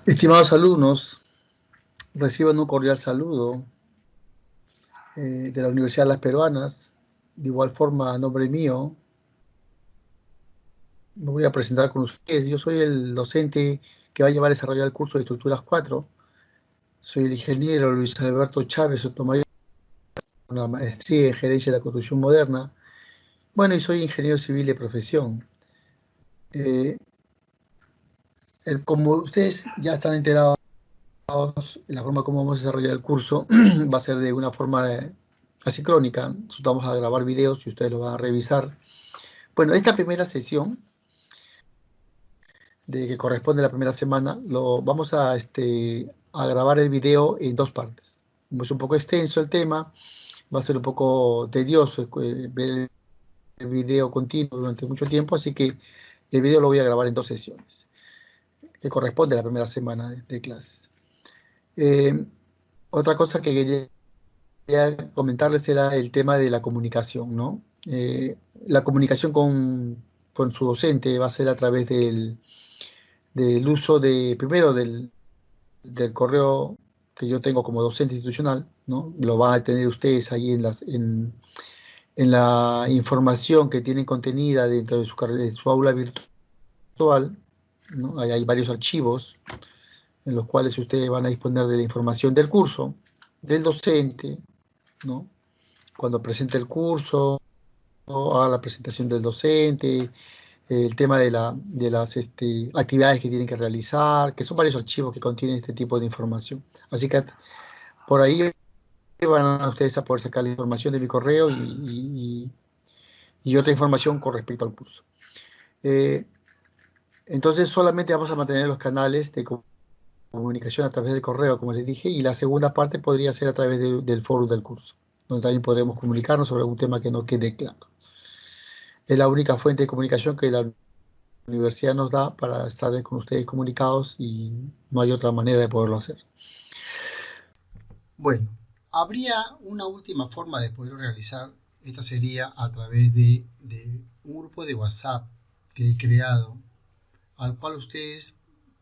Estimados alumnos, reciban un cordial saludo de la Universidad de las Peruanas. De igual forma, a nombre mío, me voy a presentar con ustedes. Yo soy el docente que va a llevar a desarrollar el curso de Estructuras 4. Soy el ingeniero Luis Alberto Chávez Sotomayor, con la maestría en Gerencia de la Construcción Moderna. Bueno, y soy ingeniero civil de profesión. Eh, como ustedes ya están enterados, la forma como vamos a desarrollar el curso va a ser de una forma asincrónica. Nosotros vamos a grabar videos y ustedes lo van a revisar. Bueno, esta primera sesión de que corresponde a la primera semana, lo vamos a grabar el video en dos partes. Como es un poco extenso el tema, va a ser un poco tedioso ver el video continuo durante mucho tiempo, así que el video lo voy a grabar en dos sesiones, que corresponde a la primera semana de clases. Eh, Otra cosa que quería comentarles era el tema de la comunicación, ¿no? La comunicación con su docente va a ser a través del uso primero del correo que yo tengo como docente institucional, ¿no? Lo van a tener ustedes ahí en la información que tienen contenida dentro de su aula virtual, ¿no? Ahí hay varios archivos en los cuales ustedes van a disponer de la información del curso, del docente, ¿no? Cuando presente el curso, haga la presentación del docente, el tema de las actividades que tienen que realizar, que son varios archivos que contienen este tipo de información. Así que por ahí van a ustedes a poder sacar la información de mi correo y otra información con respecto al curso. Eh, entonces solamente vamos a mantener los canales de comunicación a través del correo, como les dije, y la segunda parte podría ser a través del foro del curso, donde también podremos comunicarnos sobre algún tema que no quede claro. Es la única fuente de comunicación que la universidad nos da para estar con ustedes comunicados y no hay otra manera de poderlo hacer. Bueno, habría una última forma de poderlo realizar. Esta sería a través de un grupo de WhatsApp que he creado, al cual ustedes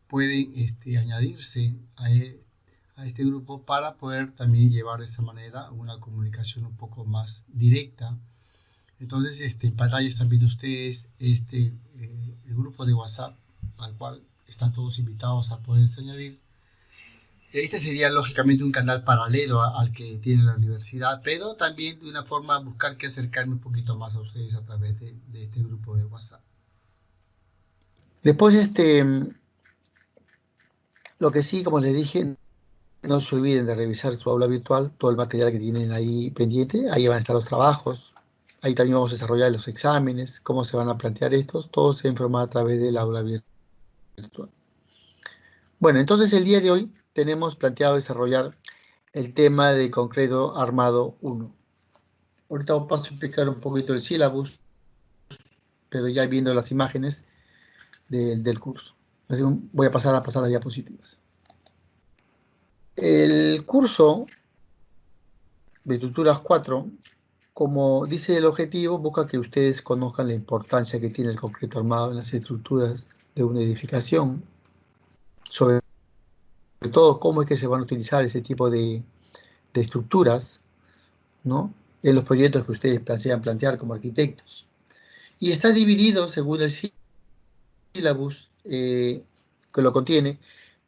pueden añadirse a este grupo para poder también llevar de esta manera una comunicación un poco más directa. Entonces, en pantalla están viendo ustedes el grupo de WhatsApp al cual están todos invitados a poderse añadir. Este sería lógicamente un canal paralelo al que tiene la universidad, pero también de una forma buscar que acercarme un poquito más a ustedes a través de este grupo de WhatsApp. Después, lo que sí, como les dije, no se olviden de revisar su aula virtual, todo el material que tienen ahí pendiente, ahí van a estar los trabajos, ahí también vamos a desarrollar los exámenes, cómo se van a plantear estos, todo se informa a través del aula virtual. Bueno, entonces el día de hoy tenemos planteado desarrollar el tema de concreto armado 1. Ahorita paso a explicar un poquito el sílabus, pero ya viendo las imágenes del curso. Así voy a pasar las diapositivas. El curso de Estructuras 4, como dice el objetivo, busca que ustedes conozcan la importancia que tiene el concreto armado en las estructuras de una edificación, sobre todo cómo es que se van a utilizar ese tipo de estructuras, ¿no? En los proyectos que ustedes plantean plantear como arquitectos. Y está dividido, según el sílabus que lo contiene,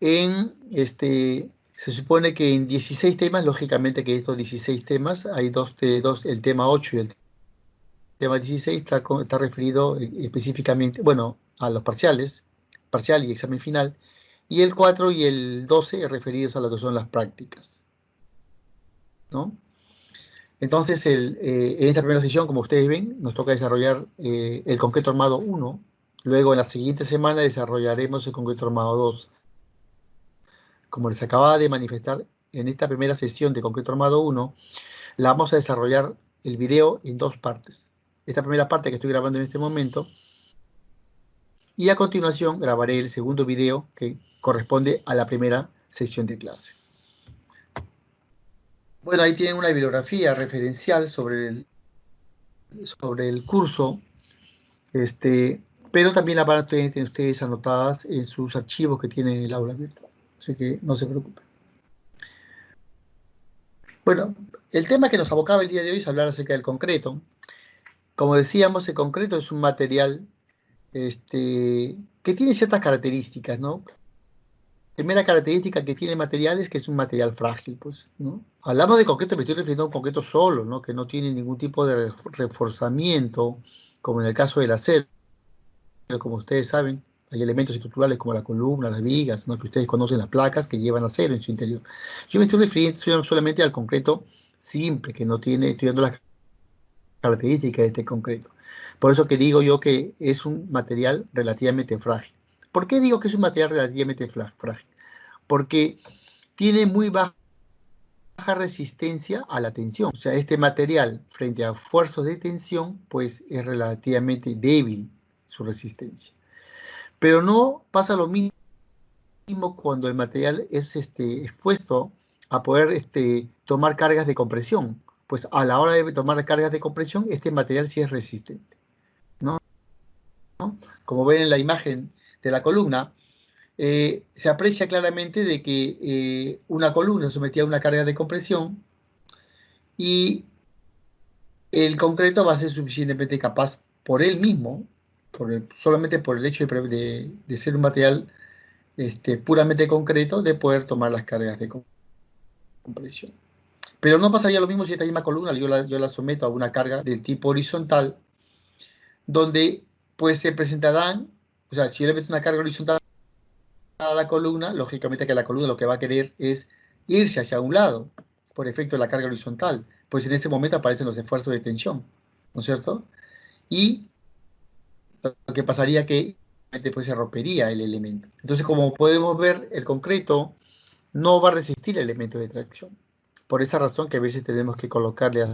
se supone que en 16 temas, lógicamente que estos 16 temas, hay el tema 8 y el tema 16 está referido específicamente, bueno, a los parciales, parcial y examen final, y el 4 y el 12 referidos a lo que son las prácticas, ¿no? Entonces, en esta primera sesión, como ustedes ven, nos toca desarrollar el concreto armado 1. Luego, en la siguiente semana, desarrollaremos el concreto armado 2. Como les acababa de manifestar, en esta primera sesión de concreto armado 1, la vamos a desarrollar el video en dos partes. Esta primera parte que estoy grabando en este momento, y a continuación grabaré el segundo video que corresponde a la primera sesión de clase. Bueno, ahí tienen una bibliografía referencial sobre el curso, pero también la van a tener ustedes anotadas en sus archivos que tienen en el aula virtual. Así que no se preocupe. Bueno, el tema que nos abocaba el día de hoy es hablar acerca del concreto. Como decíamos, el concreto es un material que tiene ciertas características, ¿no? Primera característica que tiene el material es que es un material frágil, pues, ¿no? Hablamos de concreto, me estoy refiriendo a un concreto solo, ¿no? Que no tiene ningún tipo de reforzamiento, como en el caso del acero, como ustedes saben, hay elementos estructurales como la columna, las vigas, ¿no? Que ustedes conocen, las placas que llevan acero en su interior. Yo me estoy refiriendo solamente al concreto simple, que no tiene, estoy dando las características de este concreto. Por eso que digo yo que es un material relativamente frágil. ¿Por qué digo que es un material relativamente frágil? Porque tiene muy baja resistencia a la tensión. O sea, este material frente a esfuerzos de tensión, pues es relativamente débil su resistencia. Pero no pasa lo mismo cuando el material es expuesto a poder tomar cargas de compresión. Pues a la hora de tomar cargas de compresión, este material sí es resistente, ¿no? Como ven en la imagen de la columna, se aprecia claramente de que una columna sometida a una carga de compresión y el concreto va a ser suficientemente capaz por él mismo, solamente por el hecho de ser un material puramente concreto, de poder tomar las cargas de compresión. Pero no pasaría lo mismo si esta misma columna yo la someto a una carga del tipo horizontal, donde pues se presentarán, o sea, si yo le meto una carga horizontal a la columna, lógicamente que la columna lo que va a querer es irse hacia un lado, por efecto de la carga horizontal, pues en este momento aparecen los esfuerzos de tensión, ¿no es cierto? Y lo que pasaría que después se rompería el elemento. Entonces, como podemos ver, el concreto no va a resistir el elemento de tracción. Por esa razón que a veces tenemos que colocarle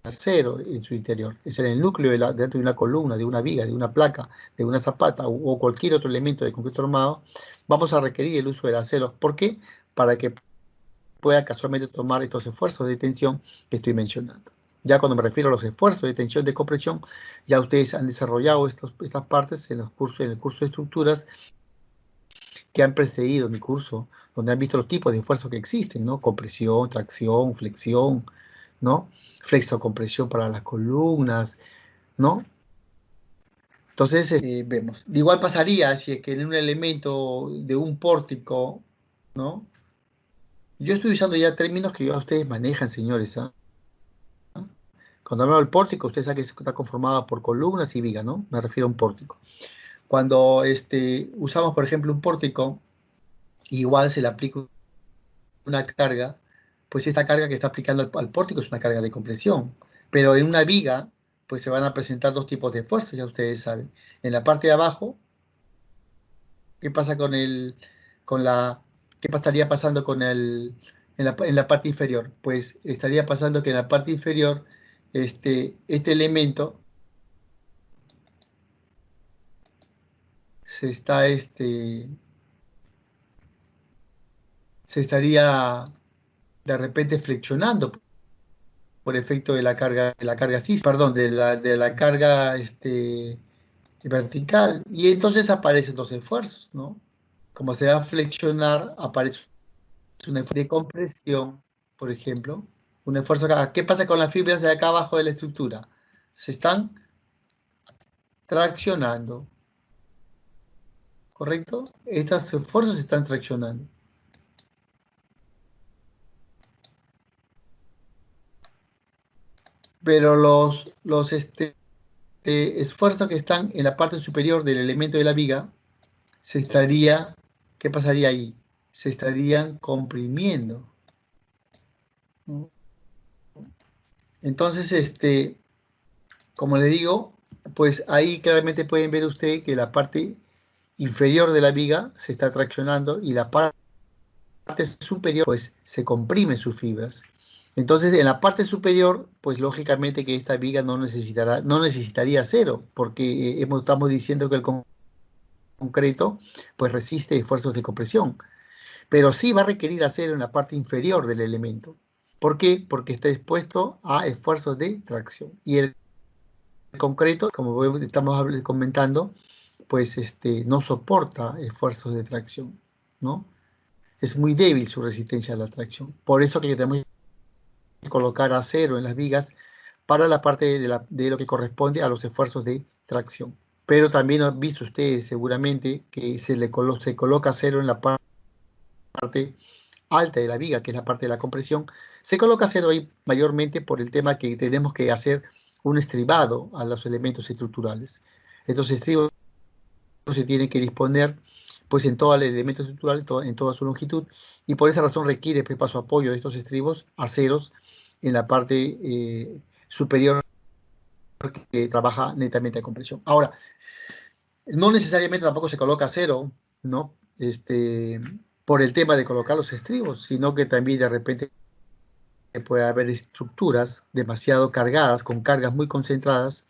acero en su interior. Es en el núcleo dentro de una columna, de una viga, de una placa, de una zapata o cualquier otro elemento de concreto armado, vamos a requerir el uso del acero. ¿Por qué? Para que pueda casualmente tomar estos esfuerzos de tensión que estoy mencionando. Ya cuando me refiero a los esfuerzos de tensión de compresión, ya ustedes han desarrollado estas partes en el curso de estructuras que han precedido mi curso, donde han visto los tipos de esfuerzos que existen, ¿no? Compresión, tracción, flexión, ¿no? Flexocompresión para las columnas, ¿no? Entonces, vemos. De igual pasaría si es que en un elemento de un pórtico, ¿no? Yo estoy usando ya términos que ya ustedes manejan, señores, ¿ah? Cuando hablo del pórtico, ustedes saben que está conformado por columnas y vigas, ¿no? Me refiero a un pórtico. Cuando usamos, por ejemplo, un pórtico, igual se le aplica una carga, pues esta carga que está aplicando al pórtico es una carga de compresión. Pero en una viga, pues se van a presentar dos tipos de esfuerzos, ya ustedes saben. En la parte de abajo, ¿qué pasa qué estaría pasando en la parte inferior? Pues estaría pasando que en la parte inferior, este elemento se está, se estaría de repente flexionando por efecto de la carga sí, perdón, de la carga vertical. Y entonces aparecen los esfuerzos, ¿no? Como se va a flexionar, aparece un esfuerzo de compresión, por ejemplo. Un esfuerzo acá. ¿Qué pasa con las fibras de acá abajo de la estructura? Se están traccionando, ¿correcto? Estos esfuerzos se están traccionando. Pero los esfuerzos que están en la parte superior del elemento de la viga, ¿qué pasaría ahí? Se estarían comprimiendo, ¿no? Entonces, como le digo, pues ahí claramente pueden ver ustedes que la parte inferior de la viga se está traccionando y la parte superior pues se comprime sus fibras. Entonces en la parte superior pues lógicamente que esta viga no necesitaría acero porque estamos diciendo que el concreto pues resiste esfuerzos de compresión, pero sí va a requerir acero en la parte inferior del elemento. ¿Por qué? Porque está expuesto a esfuerzos de tracción y el concreto, como estamos comentando, pues no soporta esfuerzos de tracción, ¿no? Es muy débil su resistencia a la tracción. Por eso que tenemos que colocar acero en las vigas para la parte de lo que corresponde a los esfuerzos de tracción. Pero también han visto ustedes seguramente que se coloca acero en la parte alta de la viga, que es la parte de la compresión. Se coloca acero ahí mayormente por el tema que tenemos que hacer un estribado a los elementos estructurales. Estos estribos se tienen que disponer pues en todo el elemento estructural, en toda su longitud, y por esa razón requiere pues, para su apoyo de estos estribos aceros en la parte superior que trabaja netamente a compresión. Ahora, no necesariamente tampoco se coloca acero, ¿no? Por el tema de colocar los estribos, sino que también de repente puede haber estructuras demasiado cargadas, con cargas muy concentradas,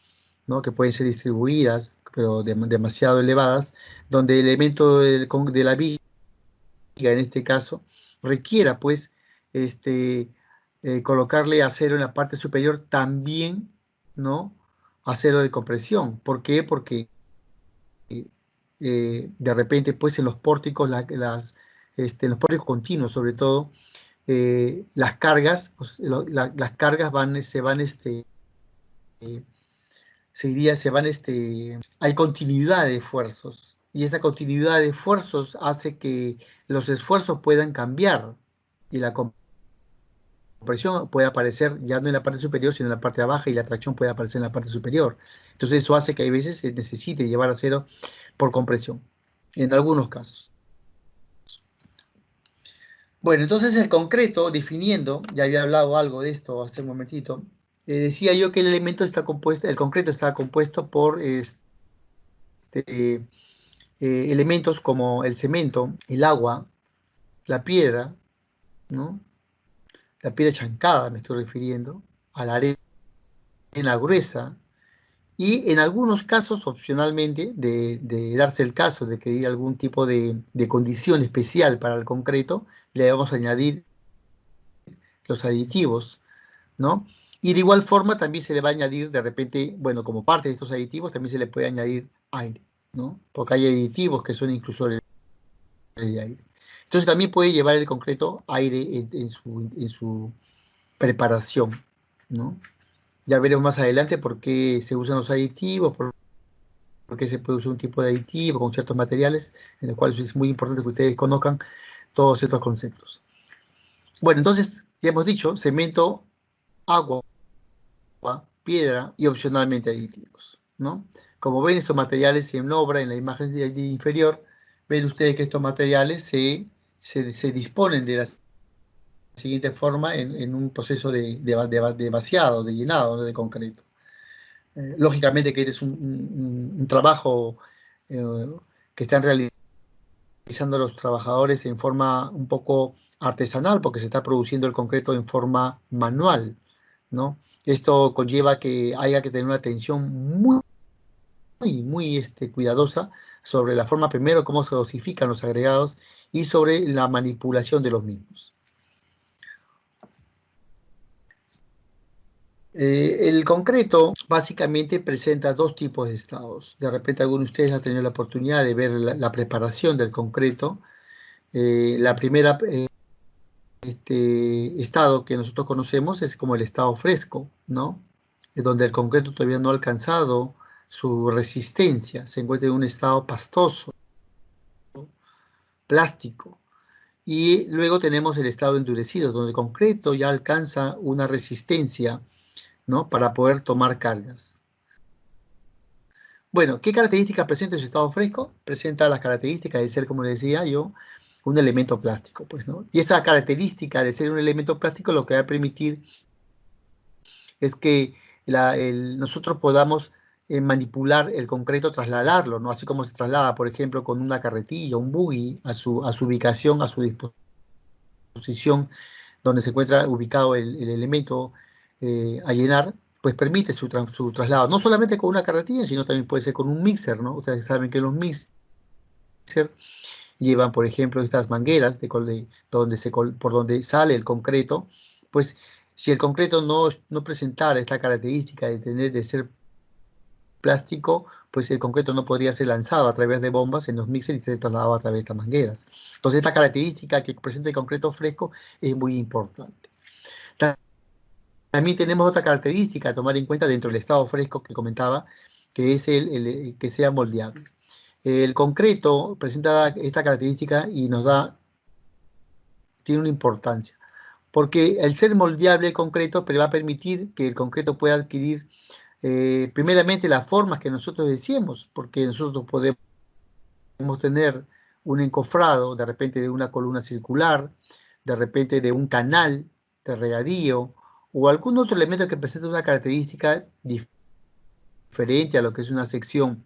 ¿no? Que pueden ser distribuidas, pero demasiado elevadas, donde el elemento de la viga, en este caso, requiera, pues, colocarle acero en la parte superior también, ¿no? Acero de compresión. ¿Por qué? Porque de repente, pues, en los pórticos, en los pórticos continuos, sobre todo, las cargas, las cargas se van, hay continuidad de esfuerzos, y esa continuidad de esfuerzos hace que los esfuerzos puedan cambiar, y la compresión puede aparecer ya no en la parte superior, sino en la parte baja, y la tracción puede aparecer en la parte superior. Entonces eso hace que hay veces se necesite llevar acero por compresión, en algunos casos. Bueno, entonces el concreto, definiendo, ya había hablado algo de esto hace un momentito, decía yo que el concreto está compuesto por elementos como el cemento, el agua, la piedra, ¿no? La piedra chancada, me estoy refiriendo, a la arena gruesa, y en algunos casos, opcionalmente, de darse el caso de que hay algún tipo de condición especial para el concreto, le vamos a añadir los aditivos, ¿no? Y de igual forma también se le va a añadir de repente, bueno, como parte de estos aditivos, también se le puede añadir aire, ¿no? Porque hay aditivos que son inclusores de aire. Entonces también puede llevar el concreto aire en su preparación, ¿no? Ya veremos más adelante por qué se usan los aditivos, por qué se puede usar un tipo de aditivo con ciertos materiales, en los cuales es muy importante que ustedes conozcan todos estos conceptos. Bueno, entonces, ya hemos dicho, cemento, agua, piedra y opcionalmente aditivos, ¿no? Como ven, estos materiales en obra, en la imagen de inferior, ven ustedes que estos materiales se disponen de la siguiente forma en un proceso de vaciado, de llenado, ¿no? De concreto. Lógicamente que este es un trabajo eh, que están realizando los trabajadores en forma un poco artesanal, porque se está produciendo el concreto en forma manual, ¿no? Esto conlleva que haya que tener una atención muy cuidadosa sobre la forma, primero, cómo se dosifican los agregados y sobre la manipulación de los mismos. El concreto básicamente presenta dos tipos de estados. De repente alguno de ustedes ha tenido la oportunidad de ver la preparación del concreto. La primera estado que nosotros conocemos es como el estado fresco, ¿no? Es donde el concreto todavía no ha alcanzado su resistencia, se encuentra en un estado pastoso, plástico. Y luego tenemos el estado endurecido, donde el concreto ya alcanza una resistencia, ¿no? Para poder tomar cargas. Bueno, ¿qué características presenta su estado fresco? Presenta las características de ser, como les decía yo, un elemento plástico, pues, ¿no? Y esa característica de ser un elemento plástico lo que va a permitir es que nosotros podamos manipular el concreto, trasladarlo, ¿no? Así como se traslada, por ejemplo, con una carretilla, un buggy, a su ubicación, a su disposición, donde se encuentra ubicado el elemento a llenar, pues permite su traslado, no solamente con una carretilla, sino también puede ser con un mixer, ¿no? Ustedes saben que los mixer llevan, por ejemplo, estas mangueras por donde sale el concreto, pues si el concreto no presentara esta característica de ser plástico, pues el concreto no podría ser lanzado a través de bombas en los mixers y ser trasladado a través de estas mangueras. Entonces esta característica que presenta el concreto fresco es muy importante. También tenemos otra característica a tomar en cuenta dentro del estado fresco que comentaba, que es el que sea moldeable. El concreto presenta esta característica y tiene una importancia, porque el ser moldeable el concreto pero va a permitir que el concreto pueda adquirir primeramente las formas que nosotros deseemos, porque nosotros podemos tener un encofrado de repente de una columna circular, de repente de un canal de regadío, o algún otro elemento que presente una característica diferente a lo que es una sección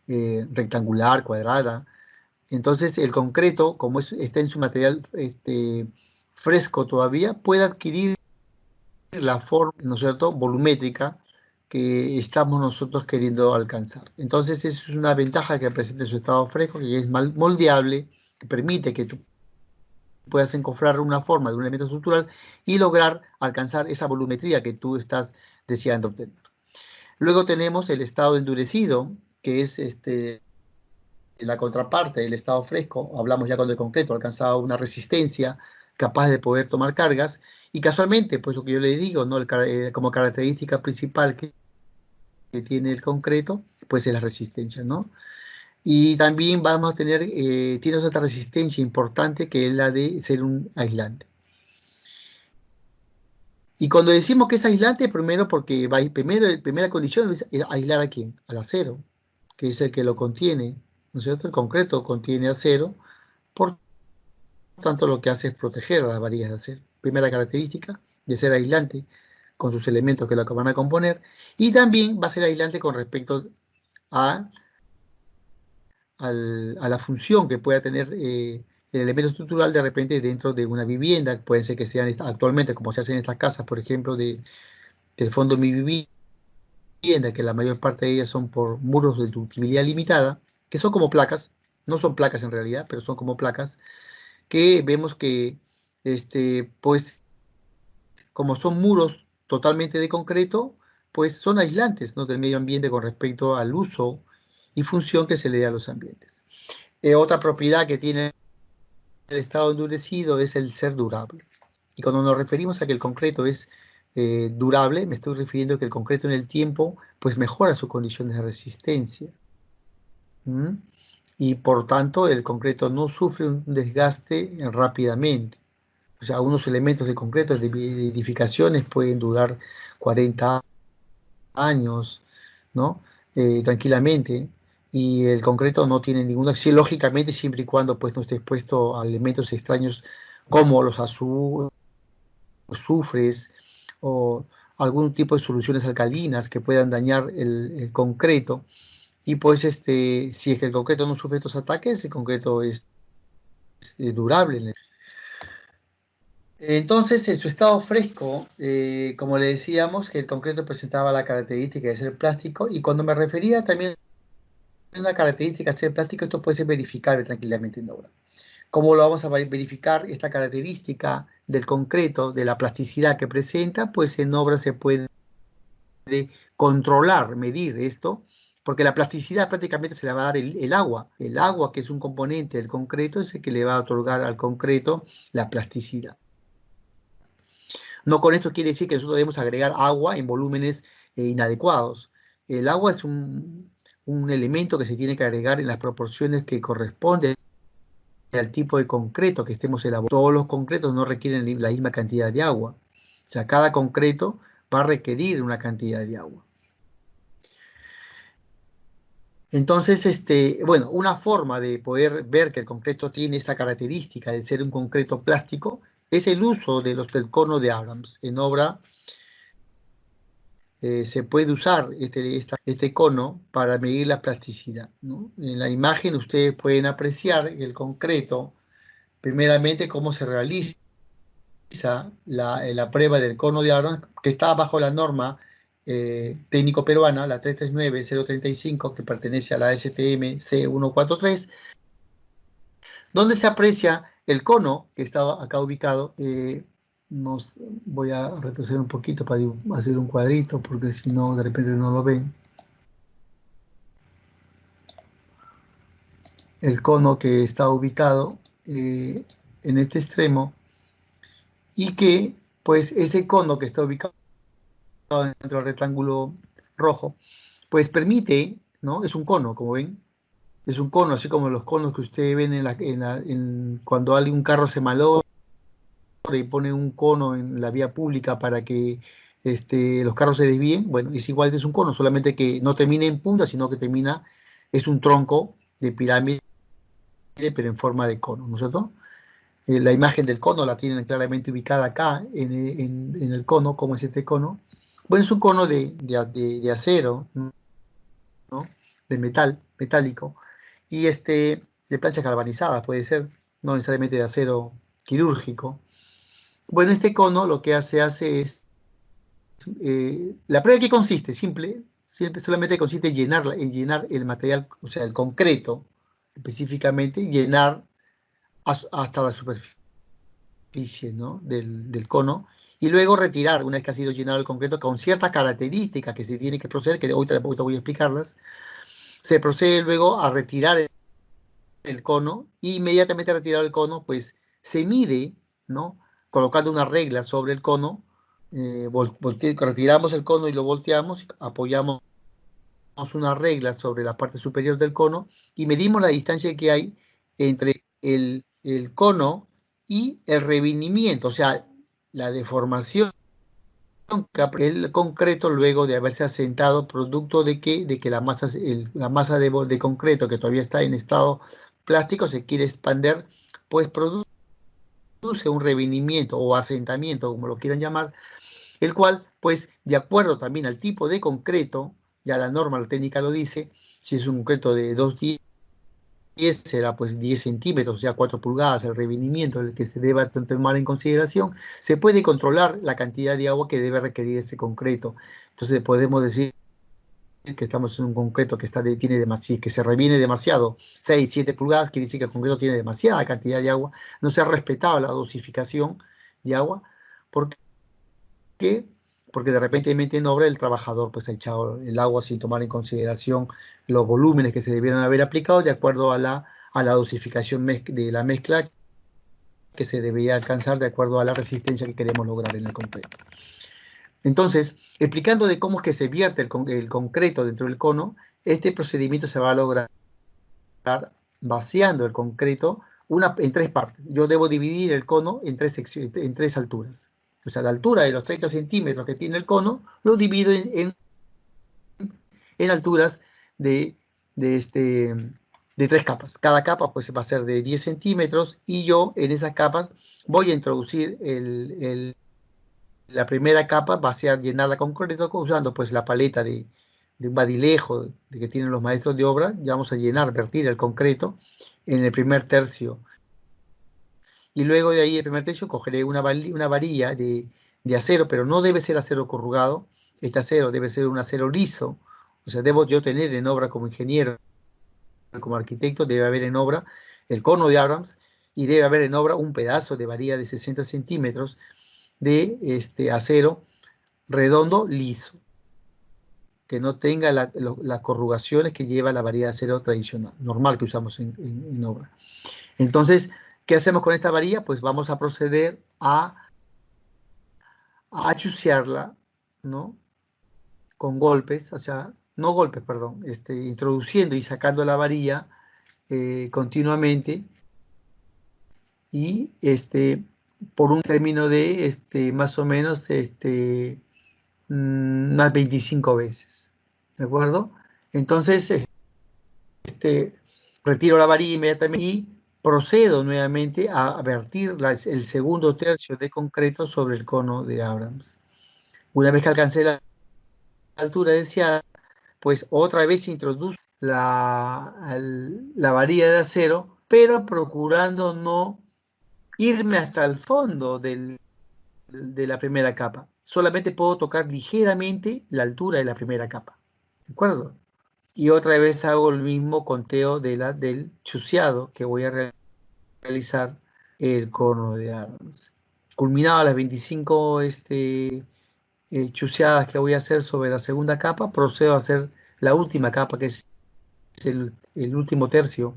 rectangular, cuadrada. Entonces el concreto, como está en su material fresco todavía, puede adquirir la forma, ¿no es cierto?, volumétrica que estamos nosotros queriendo alcanzar. Entonces es una ventaja que presenta su estado fresco, que es moldeable, que permite que tú puedas encofrar una forma de un elemento estructural y lograr alcanzar esa volumetría que tú estás deseando obtener. Luego tenemos el estado endurecido, que es la contraparte del estado fresco. Hablamos ya cuando el concreto ha alcanzado una resistencia capaz de poder tomar cargas, y casualmente, pues lo que yo le digo, ¿no? Como característica principal que tiene el concreto, pues es la resistencia, ¿no? Y también vamos a tener, tiene otra resistencia importante que es la de ser un aislante. Y cuando decimos que es aislante, primero porque primera condición es aislar a quién, al acero, que es el que lo contiene, ¿no es cierto? El concreto contiene acero, por tanto lo que hace es proteger a las varillas de acero. Primera característica de ser aislante con sus elementos que lo van a componer, y también va a ser aislante con respecto a la función que pueda tener el elemento estructural de repente dentro de una vivienda. Puede ser que sean actualmente, como se hace en estas casas, por ejemplo, del fondo Mi Vivienda, que la mayor parte de ellas son por muros de utilidad limitada, que son como placas, no son placas en realidad, pero son como placas, que vemos que, pues, como son muros totalmente de concreto, pues son aislantes, ¿no?, del medio ambiente con respecto al uso y función que se le da a los ambientes. Otra propiedad que tiene el estado endurecido es el ser durable. Y cuando nos referimos a que el concreto es durable, me estoy refiriendo a que el concreto en el tiempo pues mejora sus condiciones de resistencia. Y por tanto el concreto no sufre un desgaste rápidamente. O sea, unos elementos de concreto de edificaciones pueden durar 40 años, ¿no? Tranquilamente, y el concreto no tiene ninguna acción, lógicamente, siempre y cuando pues, no esté expuesto a elementos extraños como los azufres o algún tipo de soluciones alcalinas que puedan dañar el concreto. Y pues si es que el concreto no sufre estos ataques, el concreto es durable. Entonces, en su estado fresco, como le decíamos, que el concreto presentaba la característica de ser plástico, y cuando me refería también a una característica de ser plástico, esto puede ser verificable tranquilamente en obra. ¿Cómo lo vamos a verificar? Esta característica del concreto, de la plasticidad que presenta, pues en obra se puede controlar, medir esto, porque la plasticidad prácticamente se le va a dar el agua. El agua, que es un componente del concreto, es el que le va a otorgar al concreto la plasticidad. No con esto quiere decir que nosotros debemos agregar agua en volúmenes inadecuados. El agua es un elemento que se tiene que agregar en las proporciones que corresponden al tipo de concreto que estemos elaborando. Todos los concretos no requieren la misma cantidad de agua. O sea, cada concreto va a requerir una cantidad de agua. Entonces, bueno, una forma de poder ver que el concreto tiene esta característica de ser un concreto plástico es el uso del cono de Abrams. En obra se puede usar este cono para medir la plasticidad, ¿no? En la imagen ustedes pueden apreciar el concreto, primeramente cómo se realiza la prueba del cono de Abrams, que está bajo la norma técnico peruana, la 339-035, que pertenece a la STM C143, donde se aprecia el cono que está acá ubicado. Voy a retroceder un poquito para hacer un cuadrito, porque si no, de repente no lo ven. el cono que está ubicado en este extremo, y que pues ese cono que está ubicado dentro del rectángulo rojo, pues permite, ¿no? Es un cono, como ven, es un cono, así como los conos que ustedes ven cuando un carro se malogra y pone un cono en la vía pública para que los carros se desvíen. Bueno, es igual, es un cono, solamente que no termina en punta, sino que es un tronco de pirámide, pero en forma de cono, ¿no es cierto? La imagen del cono la tienen claramente ubicada acá en el cono. ¿Cómo es este cono? Bueno, es un cono de acero, ¿no? De metal, metálico, y de plancha galvanizada, puede ser, no necesariamente de acero quirúrgico. Bueno, este cono lo que hace es, la prueba que consiste, simple, solamente consiste en llenar el material, o sea, el concreto, específicamente, llenar hasta la superficie, ¿no? del cono, y luego retirar, una vez que ha sido llenado el concreto, con ciertas características que se tiene que proceder, que hoy te voy a explicarlas. Se procede luego a retirar el cono, y inmediatamente retirado el cono, pues se mide, ¿no? Colocando una regla sobre el cono, retiramos el cono y lo volteamos, apoyamos una regla sobre la parte superior del cono y medimos la distancia que hay entre el cono y el revinimiento, o sea, la deformación el concreto luego de haberse asentado, producto de que la masa de concreto que todavía está en estado plástico se quiere expander, pues produce un revinimiento o asentamiento, como lo quieran llamar, el cual, pues, de acuerdo también al tipo de concreto, ya la norma, la técnica lo dice, si es un concreto de 2,10 será pues 10 centímetros, o sea 4 pulgadas, el revinimiento, el que se deba tomar en consideración. Se puede controlar la cantidad de agua que debe requerir ese concreto. Entonces podemos decir que estamos en un concreto que se reviene demasiado, 6, 7 pulgadas, quiere decir que el concreto tiene demasiada cantidad de agua, no se ha respetado la dosificación de agua. ¿Por qué? Porque de repente en obra el trabajador pues ha echado el agua sin tomar en consideración los volúmenes que se debieron haber aplicado de acuerdo a la dosificación de la mezcla que se debía alcanzar de acuerdo a la resistencia que queremos lograr en el concreto. Entonces, explicando de cómo es que se vierte el concreto dentro del cono, este procedimiento se va a lograr vaciando el concreto en 3 partes. Yo debo dividir el cono en 3 alturas. O sea, la altura de los 30 centímetros que tiene el cono, lo divido en alturas de, de, este, de 3 capas. Cada capa pues va a ser de 10 centímetros, y yo en esas capas voy a introducir la primera capa, llenarla con concreto usando pues la paleta de un badilejo que tienen los maestros de obra. Ya vamos a vertir el concreto en el primer tercio, y luego de ahí el primer tercio cogeré una varilla de acero, pero no debe ser acero corrugado. Este acero debe ser un acero liso, o sea, debo yo tener en obra como ingeniero, como arquitecto, debe haber en obra el cono de Abrams, y debe haber en obra un pedazo de varilla de 60 centímetros de acero redondo liso, que no tenga las corrugaciones que lleva la varilla de acero tradicional, normal, que usamos en obra. Entonces, ¿qué hacemos con esta varilla? Pues vamos a proceder a achucearla, ¿no? Con golpes, o sea, no golpes, perdón, introduciendo y sacando la varilla continuamente, y por un término de más o menos unas 25 veces, ¿de acuerdo? Entonces, retiro la varilla inmediatamente y procedo nuevamente a vertir el segundo tercio de concreto sobre el cono de Abrams. Una vez que alcancé la altura deseada, pues otra vez introduzco la varilla de acero, pero procurando no irme hasta el fondo de la primera capa. Solamente puedo tocar ligeramente la altura de la primera capa, ¿de acuerdo? Y otra vez hago el mismo conteo del chuceado que voy a realizar el cono de Abrams. Culminado las 25 chuceadas que voy a hacer sobre la segunda capa, procedo a hacer la última capa, que es el último tercio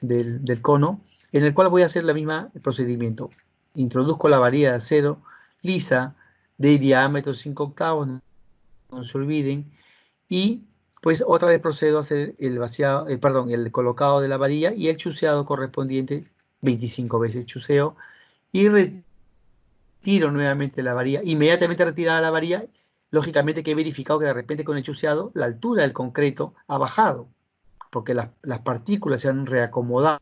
del cono, en el cual voy a hacer el mismo procedimiento. Introduzco la varilla de acero lisa de diámetro 5 octavos, no se olviden, y pues otra vez procedo a hacer el vaciado, perdón, el colocado de la varilla y el chuseado correspondiente, 25 veces chuseo, y retiro nuevamente la varilla. Inmediatamente retirada la varilla, lógicamente que he verificado que de repente con el chuseado la altura del concreto ha bajado, porque las partículas se han reacomodado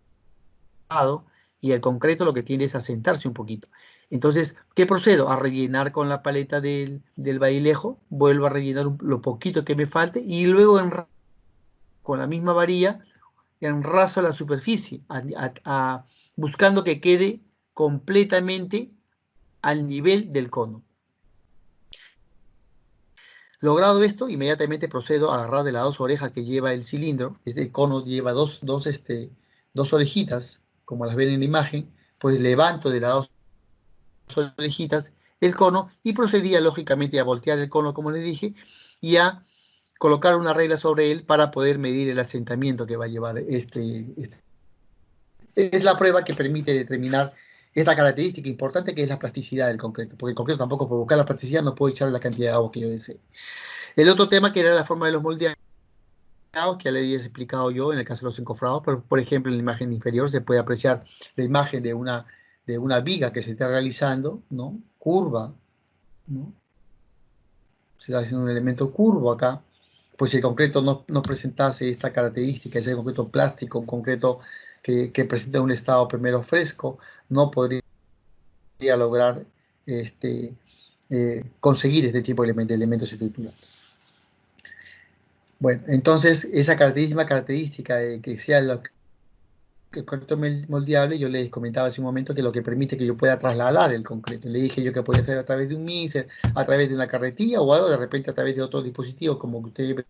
y el concreto lo que tiende es a sentarse un poquito. Entonces, ¿qué procedo? A rellenar con la paleta del bailejo, vuelvo a rellenar lo poquito que me falte y luego con la misma varilla enraso la superficie, buscando que quede completamente al nivel del cono. Logrado esto, inmediatamente procedo a agarrar de las dos orejas que lleva el cilindro. Este cono lleva dos orejitas, como las ven en la imagen, pues levanto de las dos orejitas el cono y procedía lógicamente a voltear el cono, como les dije, y a colocar una regla sobre él para poder medir el asentamiento que va a llevar este. Es la prueba que permite determinar esta característica importante que es la plasticidad del concreto, porque el concreto tampoco por buscar la plasticidad no puedo echarle la cantidad de agua que yo desee. El otro tema que era la forma de los moldeados, que ya le había explicado yo en el caso de los encofrados, pero por ejemplo en la imagen inferior se puede apreciar la imagen de una viga que se está realizando, ¿no? Curva, ¿no? Se está haciendo un elemento curvo acá, pues si el concreto no presentase esta característica, ese concreto plástico, un concreto que presenta un estado primero fresco, no podría lograr conseguir este tipo de elementos estructurales. Bueno, entonces esa característica de que sea el concreto moldeable, yo les comentaba hace un momento que lo que permite que yo pueda trasladar el concreto. Le dije yo que podía ser a través de un mixer, a través de una carretilla o algo, de repente a través de otro dispositivo, como ustedes ven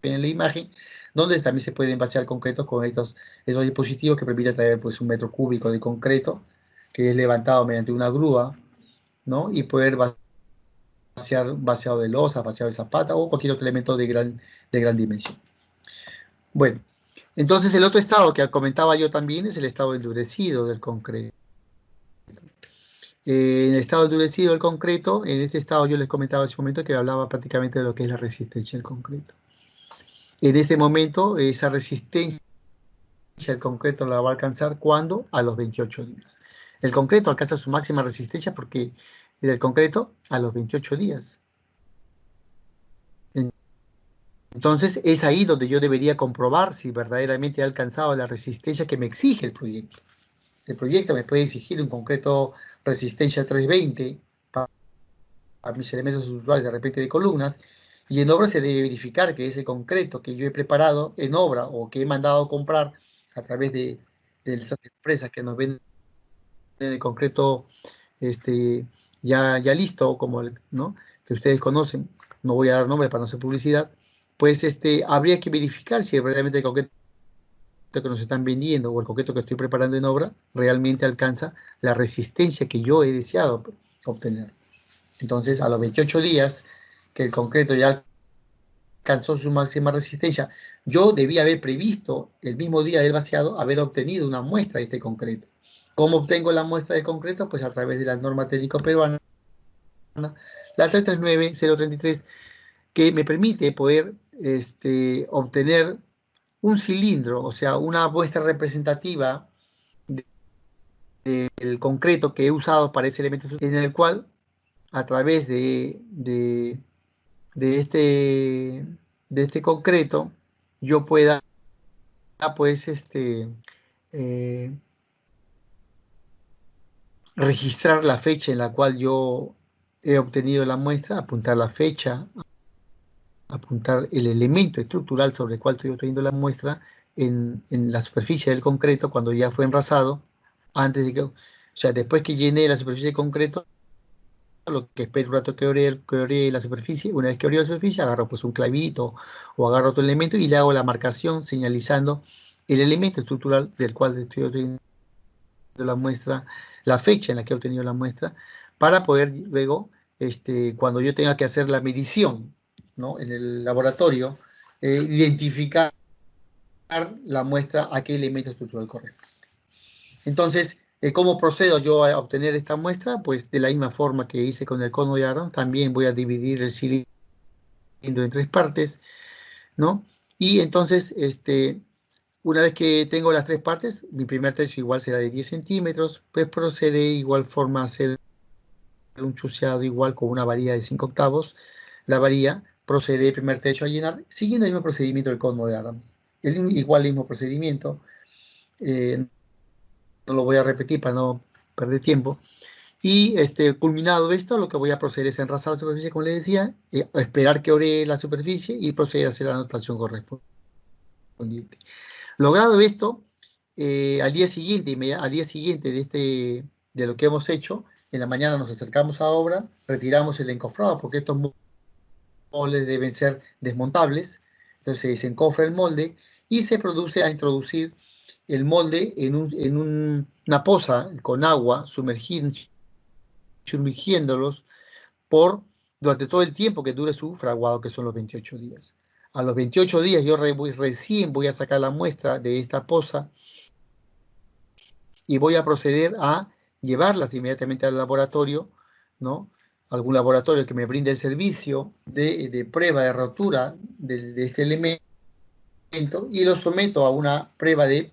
en la imagen, donde también se pueden vaciar concretos con esos dispositivos que permiten traer pues, 1 metro cúbico de concreto que es levantado mediante una grúa, ¿no? Y poder vaciar vaciado de losa, vaciado de zapata o cualquier otro elemento de gran dimensión. Bueno, entonces el otro estado que comentaba yo también es el estado endurecido del concreto. En el estado endurecido del concreto, en este estado yo les comentaba hace un momento que hablaba prácticamente de lo que es la resistencia del concreto. En este momento, esa resistencia del concreto la va a alcanzar ¿cuándo? A los 28 días. El concreto alcanza su máxima resistencia porque del concreto a los 28 días. Entonces es ahí donde yo debería comprobar si verdaderamente he alcanzado la resistencia que me exige el proyecto. El proyecto me puede exigir un concreto resistencia 320 para mis elementos estructurales de repente de columnas, y en obra se debe verificar que ese concreto que yo he preparado en obra o que he mandado a comprar a través de esas empresas que nos venden el concreto ya listo, como ¿no? que ustedes conocen, no voy a dar nombre para no hacer publicidad, pues habría que verificar si realmente el concreto que nos están vendiendo o el concreto que estoy preparando en obra realmente alcanza la resistencia que yo he deseado obtener. Entonces, a los 28 días que el concreto ya alcanzó su máxima resistencia, yo debía haber previsto el mismo día del vaciado haber obtenido una muestra de este concreto. ¿Cómo obtengo la muestra de concreto? Pues a través de la norma técnica peruana, la 339-033, que me permite poder obtener un cilindro, o sea, una muestra representativa del concreto que he usado para ese elemento, en el cual, a través de este concreto, yo pueda, pues, registrar la fecha en la cual yo he obtenido la muestra, apuntar la fecha, apuntar el elemento estructural sobre el cual estoy obteniendo la muestra en la superficie del concreto cuando ya fue enrasado, antes de que, o sea, después que llené la superficie de concreto, lo que espero un rato que ore la superficie. Una vez que ore la superficie, agarro pues un clavito o agarro otro elemento y le hago la marcación señalizando el elemento estructural del cual estoy obteniendo la muestra, la fecha en la que he obtenido la muestra, para poder luego, cuando yo tenga que hacer la medición, ¿no? En el laboratorio, identificar la muestra a qué elemento estructural corresponde. Entonces, ¿cómo procedo yo a obtener esta muestra? Pues de la misma forma que hice con el cono de Aaron, también voy a dividir el cilindro en tres partes, ¿no? Y entonces, una vez que tengo las tres partes, mi primer tercio igual será de 10 centímetros, pues procede de igual forma a hacer un chuseado igual con una varilla de 5 octavos. La varilla procede el primer tercio a llenar, siguiendo el mismo procedimiento del cono de Adams. Igual el mismo procedimiento, no lo voy a repetir para no perder tiempo. Y culminado esto, lo que voy a proceder es enrasar la superficie, como les decía, esperar que ore la superficie y proceder a hacer la anotación correspondiente. Logrado esto, al día siguiente de lo que hemos hecho, en la mañana nos acercamos a obra, retiramos el encofrado, porque estos moldes deben ser desmontables, entonces se desencofra el molde y se produce a introducir el molde en una poza con agua, sumergiéndolos durante todo el tiempo que dure su fraguado, que son los 28 días. A los 28 días yo recién voy a sacar la muestra de esta poza y voy a proceder a llevarlas inmediatamente al laboratorio, ¿no? Algún laboratorio que me brinde el servicio de prueba de rotura de este elemento y lo someto a una prueba de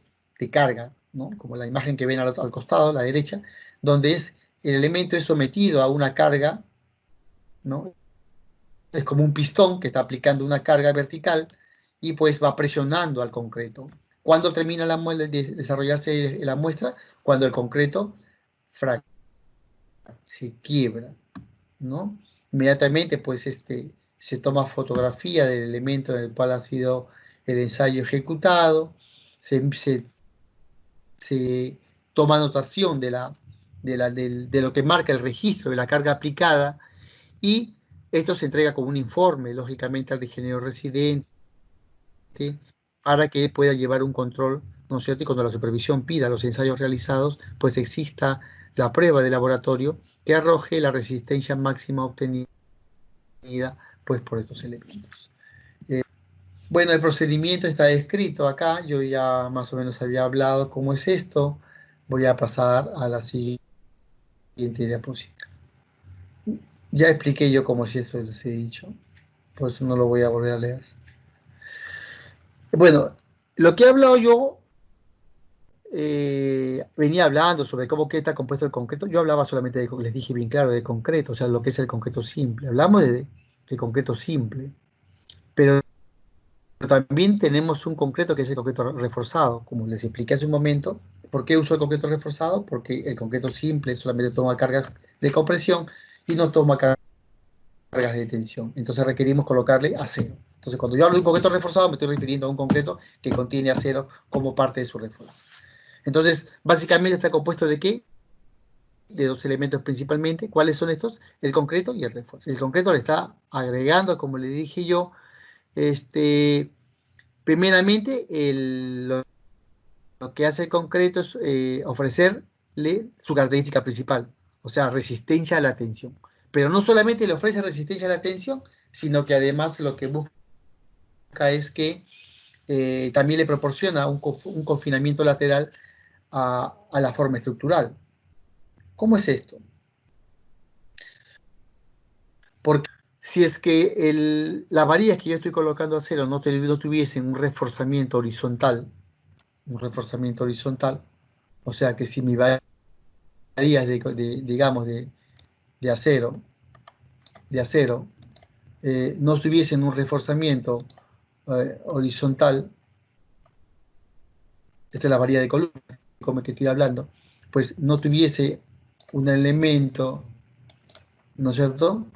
carga, ¿no? Como la imagen que ven al costado, a la derecha, donde el elemento es sometido a una carga, ¿no? Es como un pistón que está aplicando una carga vertical y pues va presionando al concreto. ¿Cuándo termina de desarrollarse la muestra? Cuando el concreto se quiebra, ¿no? Inmediatamente pues se toma fotografía del elemento en el cual ha sido el ensayo ejecutado, se toma anotación de lo que marca el registro de la carga aplicada y esto se entrega como un informe, lógicamente, al ingeniero residente para que pueda llevar un control, ¿no es cierto? Y cuando la supervisión pida los ensayos realizados, pues exista la prueba de laboratorio que arroje la resistencia máxima obtenida pues, por estos elementos. Bueno, el procedimiento está descrito acá, yo ya más o menos había hablado cómo es esto. Voy a pasar a la siguiente diapositiva. Ya expliqué yo cómo es esto, les he dicho, por eso no lo voy a volver a leer. Bueno, lo que he hablado yo, venía hablando sobre cómo que está compuesto el concreto. Yo hablaba solamente les dije bien claro, de concreto, o sea, lo que es el concreto simple. Hablamos de concreto simple, pero también tenemos un concreto que es el concreto reforzado, como les expliqué hace un momento. ¿Por qué uso el concreto reforzado? Porque el concreto simple solamente toma cargas de compresión y no toma cargas de tensión. Entonces requerimos colocarle acero. Entonces cuando yo hablo de un concreto reforzado me estoy refiriendo a un concreto que contiene acero como parte de su refuerzo. Entonces básicamente está compuesto ¿de qué? De dos elementos principalmente. ¿Cuáles son estos? El concreto y el refuerzo. El concreto le está agregando, como le dije yo, primeramente lo que hace el concreto es ofrecerle su característica principal, o sea, resistencia a la tensión. Pero no solamente le ofrece resistencia a la tensión, sino que además lo que busca es que también le proporciona un confinamiento lateral a la forma estructural. ¿Cómo es esto? Porque si es que las varillas que yo estoy colocando a acero no tuviesen un reforzamiento horizontal, o sea que si mi varilla digamos, de acero, no tuviesen un reforzamiento horizontal, esta es la varilla de columna, como que estoy hablando, pues no tuviese un elemento, ¿no es cierto?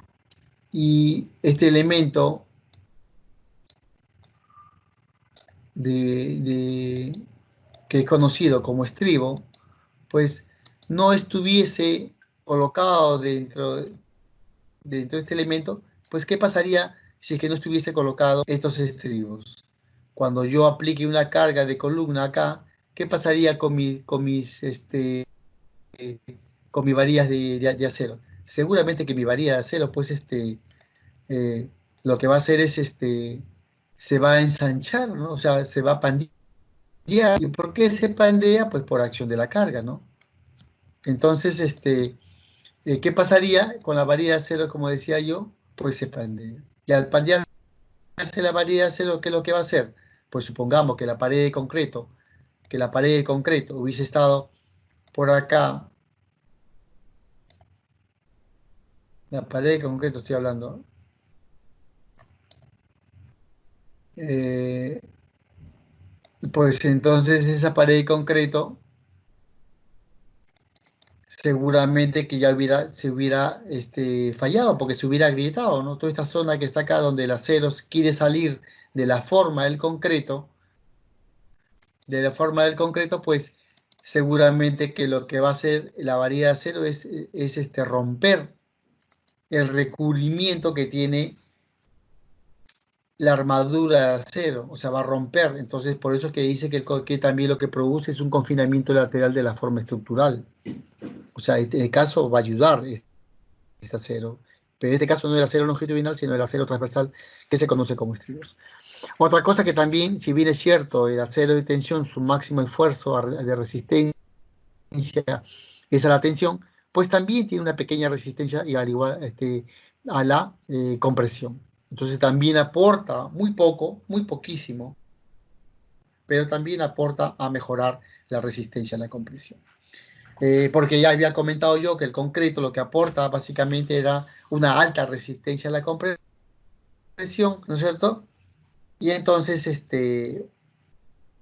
Y este elemento que es conocido como estribo, pues no estuviese colocado dentro de este elemento, pues ¿qué pasaría si es que no estuviese colocado estos estribos? Cuando yo aplique una carga de columna acá, ¿qué pasaría con mis varillas de acero? Seguramente que mi varilla de acero, pues lo que va a hacer es se va a ensanchar, ¿no? O sea, se va a pandir, ¿Y por qué se pandea? Pues por acción de la carga, ¿no? Entonces, ¿qué pasaría con la varilla de acero, como decía yo? Pues se pandea. Y al pandearse la varilla de acero, ¿qué es lo que va a hacer? Pues supongamos que la pared de concreto hubiese estado por acá, la pared de concreto estoy hablando, eh, pues entonces esa pared de concreto seguramente que ya se hubiera fallado, porque se hubiera agrietado, ¿no? Toda esta zona que está acá, donde el acero quiere salir de la forma del concreto, pues seguramente que lo que va a hacer la varilla de acero es romper el recubrimiento que tiene la armadura de acero, o sea, va a romper. Entonces, por eso es que dice que también lo que produce es un confinamiento lateral de la forma estructural. O sea, este caso va a ayudar este acero. Pero en este caso no el acero longitudinal, sino el acero transversal, que se conoce como estribos. Otra cosa que también, si bien es cierto, el acero de tensión, su máximo esfuerzo de resistencia es a la tensión, pues también tiene una pequeña resistencia y al igual a la compresión. Entonces también aporta muy poco, muy poquísimo, pero también aporta a mejorar la resistencia a la compresión. Porque ya había comentado yo que el concreto lo que aporta básicamente era una alta resistencia a la compresión, ¿no es cierto? Y entonces,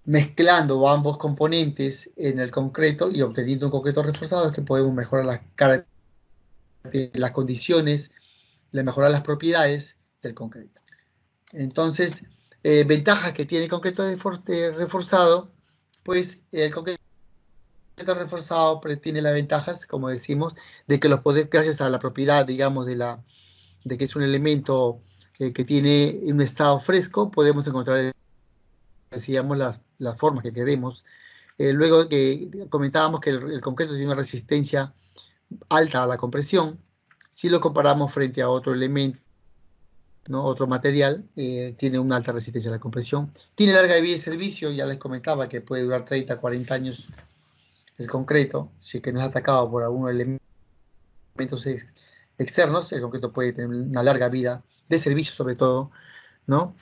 mezclando ambos componentes en el concreto y obteniendo un concreto reforzado es que podemos mejorar las condiciones, mejorar las propiedades del concreto. Entonces, ventajas que tiene el concreto reforzado, pues el concreto reforzado tiene las ventajas, como decimos, de que los poderes, gracias a la propiedad, digamos, de que es un elemento que tiene un estado fresco, podemos encontrar, decíamos, las formas que queremos. Luego que comentábamos que el concreto tiene una resistencia alta a la compresión, si lo comparamos frente a otro elemento, ¿no? Otro material, tiene una alta resistencia a la compresión. Tiene larga vida de servicio, ya les comentaba que puede durar 30, 40 años el concreto, si es que no es atacado por algunos elementos externos, el concreto puede tener una larga vida de servicio sobre todo, ¿no?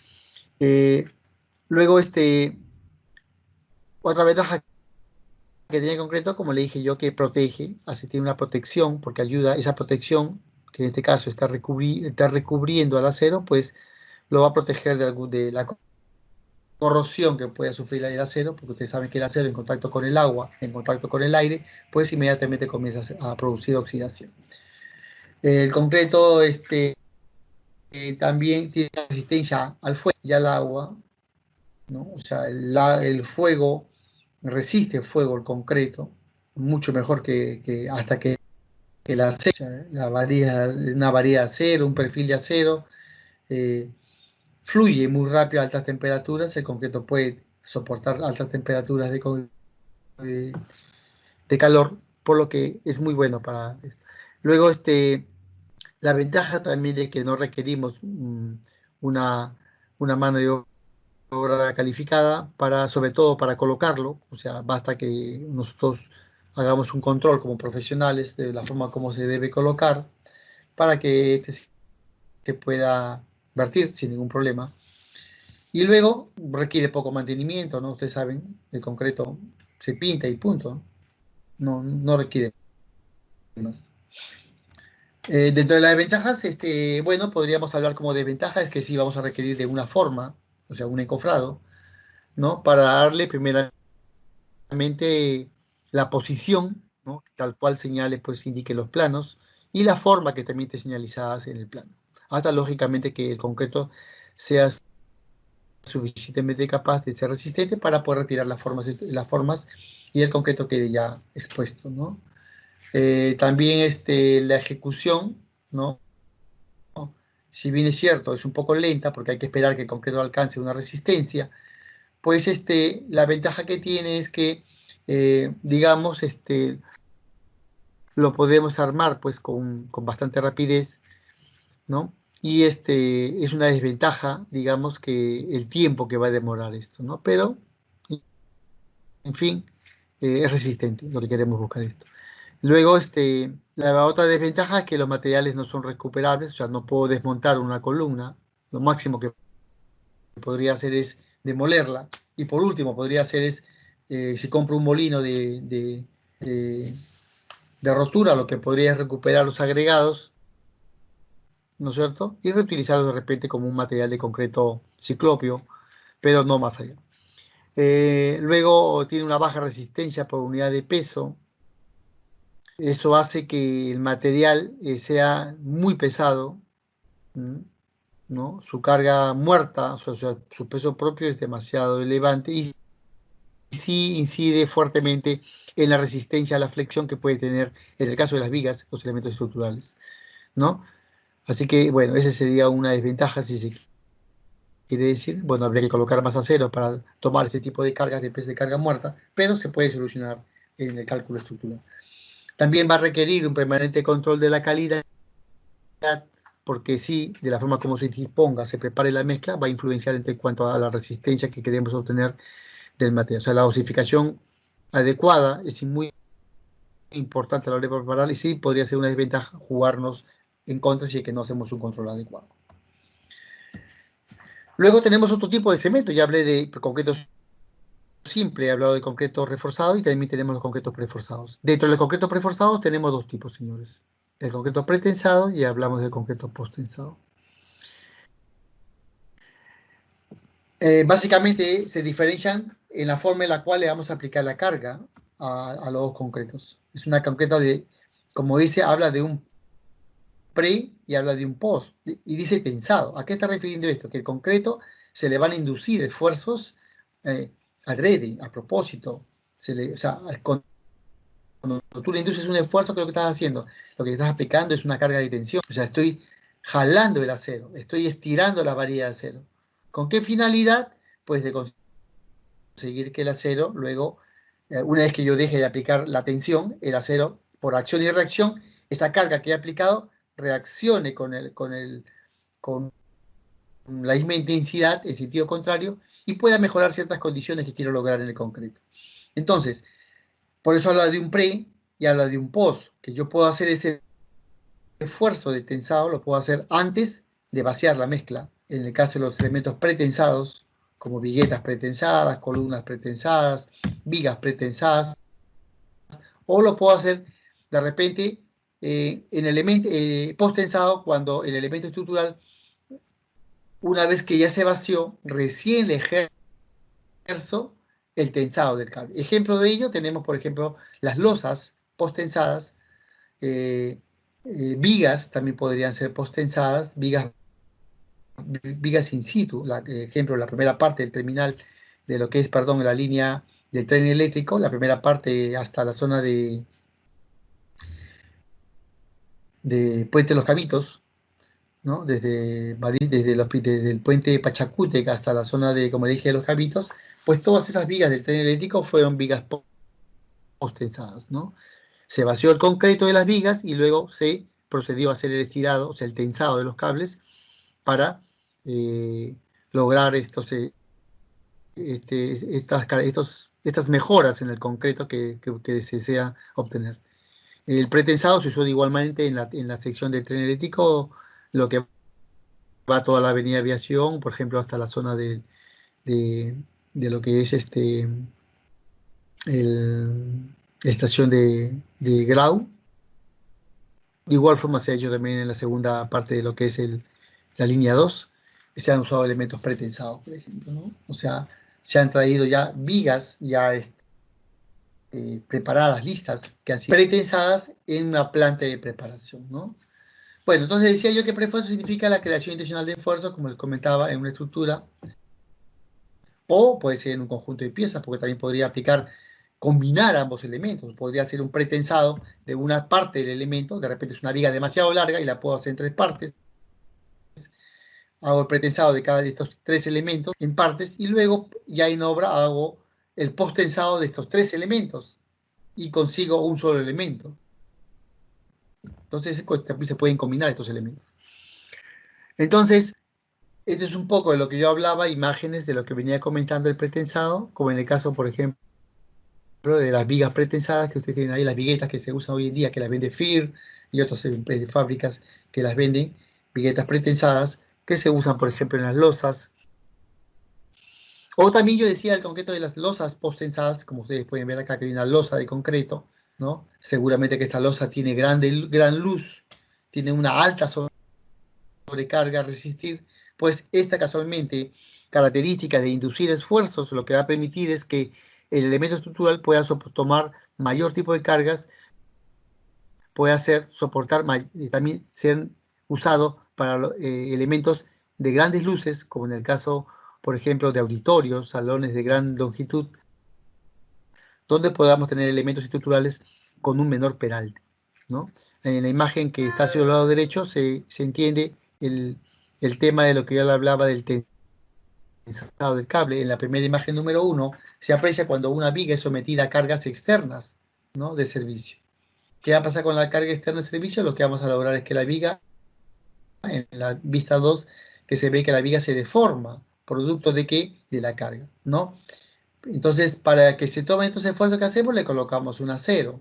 Eh, luego, otra ventaja que tiene el concreto, como le dije yo, que protege, así tiene una protección, porque ayuda, esa protección, que en este caso está recubriendo al acero, pues lo va a proteger de la corrosión que pueda sufrir el acero, porque ustedes saben que el acero en contacto con el agua, en contacto con el aire, pues inmediatamente comienza a producir oxidación. El concreto también tiene resistencia al fuego y al agua, ¿no? O sea, el fuego resiste fuego, el concreto, mucho mejor que hasta que el acero, o sea, una varilla de acero, un perfil de acero, eh, fluye muy rápido a altas temperaturas, el concreto puede soportar altas temperaturas de, de calor, por lo que es muy bueno para esto. Luego, la ventaja también de que no requerimos una, una mano de obra calificada para, sobre todo para colocarlo, o sea, basta que nosotros hagamos un control como profesionales de la forma como se debe colocar para que se pueda vertir sin ningún problema. Y luego requiere poco mantenimiento, ¿no? Ustedes saben, el concreto se pinta y punto, no requiere más. Dentro de las ventajas, bueno, podríamos hablar como de ventajas, que sí vamos a requerir de una forma, o sea, un encofrado, ¿no? Para darle primeramente la posición, ¿no? Tal cual señale, pues indique los planos, y la forma que también esté señalizadas en el plano. Hasta lógicamente que el concreto sea suficientemente capaz de ser resistente para poder retirar las formas y el concreto quede ya expuesto, ¿no? También la ejecución, ¿no? Si bien es cierto, es un poco lenta porque hay que esperar que el concreto alcance una resistencia, pues la ventaja que tiene es que, digamos, lo podemos armar pues con bastante rapidez, ¿no? Y es una desventaja, digamos, que el tiempo que va a demorar esto, ¿no? Pero en fin, es resistente, lo que queremos buscar esto. Luego, la otra desventaja es que los materiales no son recuperables, o sea, no puedo desmontar una columna, lo máximo que podría hacer es demolerla, y por último podría hacer es, si compro un molino de, de rotura, lo que podría es recuperar los agregados, ¿no es cierto? Y reutilizarlos de repente como un material de concreto ciclopio, pero no más allá. Luego tiene una baja resistencia por unidad de peso. Eso hace que el material sea muy pesado, ¿no? Su carga muerta, o sea, su peso propio es demasiado elevante y sí incide fuertemente en la resistencia a la flexión que puede tener, en el caso de las vigas, los elementos estructurales, ¿no? Así que, bueno, esa sería una desventaja, si se quiere decir. Bueno, habría que colocar más acero para tomar ese tipo de cargas de peso de carga muerta, pero se puede solucionar en el cálculo estructural. También va a requerir un permanente control de la calidad, porque si de la forma como se disponga, se prepare la mezcla, va a influenciar en cuanto a la resistencia que queremos obtener del material. O sea, la dosificación adecuada es muy importante a la hora de preparar y sí podría ser una desventaja jugarnos en contra si es que no hacemos un control adecuado. Luego tenemos otro tipo de cemento, ya hablé de concreto simple, he hablado de concreto reforzado y también tenemos los concretos preforzados. Dentro de los concretos preforzados tenemos dos tipos, señores. El concreto pretensado y hablamos del concreto posttensado. Básicamente se diferencian en la forma en la cual le vamos a aplicar la carga a los dos concretos. Es una concreta de, como dice, habla de un pre y habla de un post, y dice tensado. ¿A qué está refiriendo esto? Que el concreto se le van a inducir esfuerzos adrede, a propósito. O sea, cuando tú le induces un esfuerzo, ¿qué es lo que estás haciendo? Lo que estás aplicando es una carga de tensión. O sea, estoy jalando el acero, estoy estirando la varilla de acero. ¿Con qué finalidad? Pues de conseguir que el acero luego, una vez que yo deje de aplicar la tensión, el acero, por acción y reacción, esa carga que he aplicado reaccione con la misma intensidad en sentido contrario y pueda mejorar ciertas condiciones que quiero lograr en el concreto. Entonces, por eso habla de un pre y habla de un post, que yo puedo hacer ese esfuerzo de tensado, lo puedo hacer antes de vaciar la mezcla. En el caso de los elementos pretensados, como viguetas pretensadas, columnas pretensadas, vigas pretensadas, o lo puedo hacer de repente en elemento post-tensado cuando el elemento estructural, una vez que ya se vació, recién le ejerzo el tensado del cable. Ejemplo de ello tenemos, por ejemplo, las losas post-tensadas, vigas también podrían ser post-tensadas, vigas in situ, ejemplo, la primera parte del terminal de lo que es, perdón, la línea del tren eléctrico, la primera parte hasta la zona de Puente Los Cabitos, ¿no? Desde el puente Pachacútec hasta la zona de, como le dije, de Los Cabitos, pues todas esas vigas del tren eléctrico fueron vigas post-tensadas, ¿no? Se vació el concreto de las vigas y luego se procedió a hacer el estirado, o sea, el tensado de los cables para lograr estas mejoras en el concreto que se desea obtener. El pretensado se usó de igualmente en la sección del tren eléctrico, lo que va toda la avenida Aviación, por ejemplo, hasta la zona de lo que es la estación de Grau. De igual forma se ha hecho también en la segunda parte de lo que es la línea 2. Se han usado elementos pretensados, por ejemplo, ¿no? O sea, se han traído ya vigas ya preparadas, listas, que han sido pretensadas en una planta de preparación, ¿no? Bueno, entonces decía yo que preesfuerzo significa la creación intencional de esfuerzo, como les comentaba, en una estructura, o puede ser en un conjunto de piezas, porque también podría aplicar, combinar ambos elementos. Podría ser un pretensado de una parte del elemento, de repente es una viga demasiado larga y la puedo hacer en tres partes. Hago el pretensado de cada de estos tres elementos en partes y luego ya en obra hago el posttensado de estos tres elementos y consigo un solo elemento. Entonces también se pueden combinar estos elementos. Entonces, esto es un poco de lo que yo hablaba, imágenes de lo que venía comentando el pretensado, como en el caso, por ejemplo, de las vigas pretensadas que ustedes tienen ahí, las viguetas que se usan hoy en día, que las vende FIR y otras fábricas que las venden, viguetas pretensadas, que se usan, por ejemplo, en las losas. O también yo decía el concreto de las losas postensadas, como ustedes pueden ver acá, que hay una losa de concreto, ¿no? Seguramente que esta losa tiene gran luz, tiene una alta sobrecarga a resistir, pues esta casualmente característica de inducir esfuerzos lo que va a permitir es que el elemento estructural pueda tomar mayor tipo de cargas, pueda soportar también ser usado para elementos de grandes luces, como en el caso, por ejemplo, de auditorios, salones de gran longitud, donde podamos tener elementos estructurales con un menor peralte, ¿no? En la imagen que está hacia el lado derecho se entiende el tema de lo que yo le hablaba del tensado del cable. En la primera imagen número 1 se aprecia cuando una viga es sometida a cargas externas, ¿no?, de servicio. ¿Qué va a pasar con la carga externa de servicio? Lo que vamos a lograr es que la viga, en la vista 2, que se ve que la viga se deforma, producto de qué? De la carga, ¿no? Entonces, para que se tomen estos esfuerzos que hacemos, le colocamos un acero.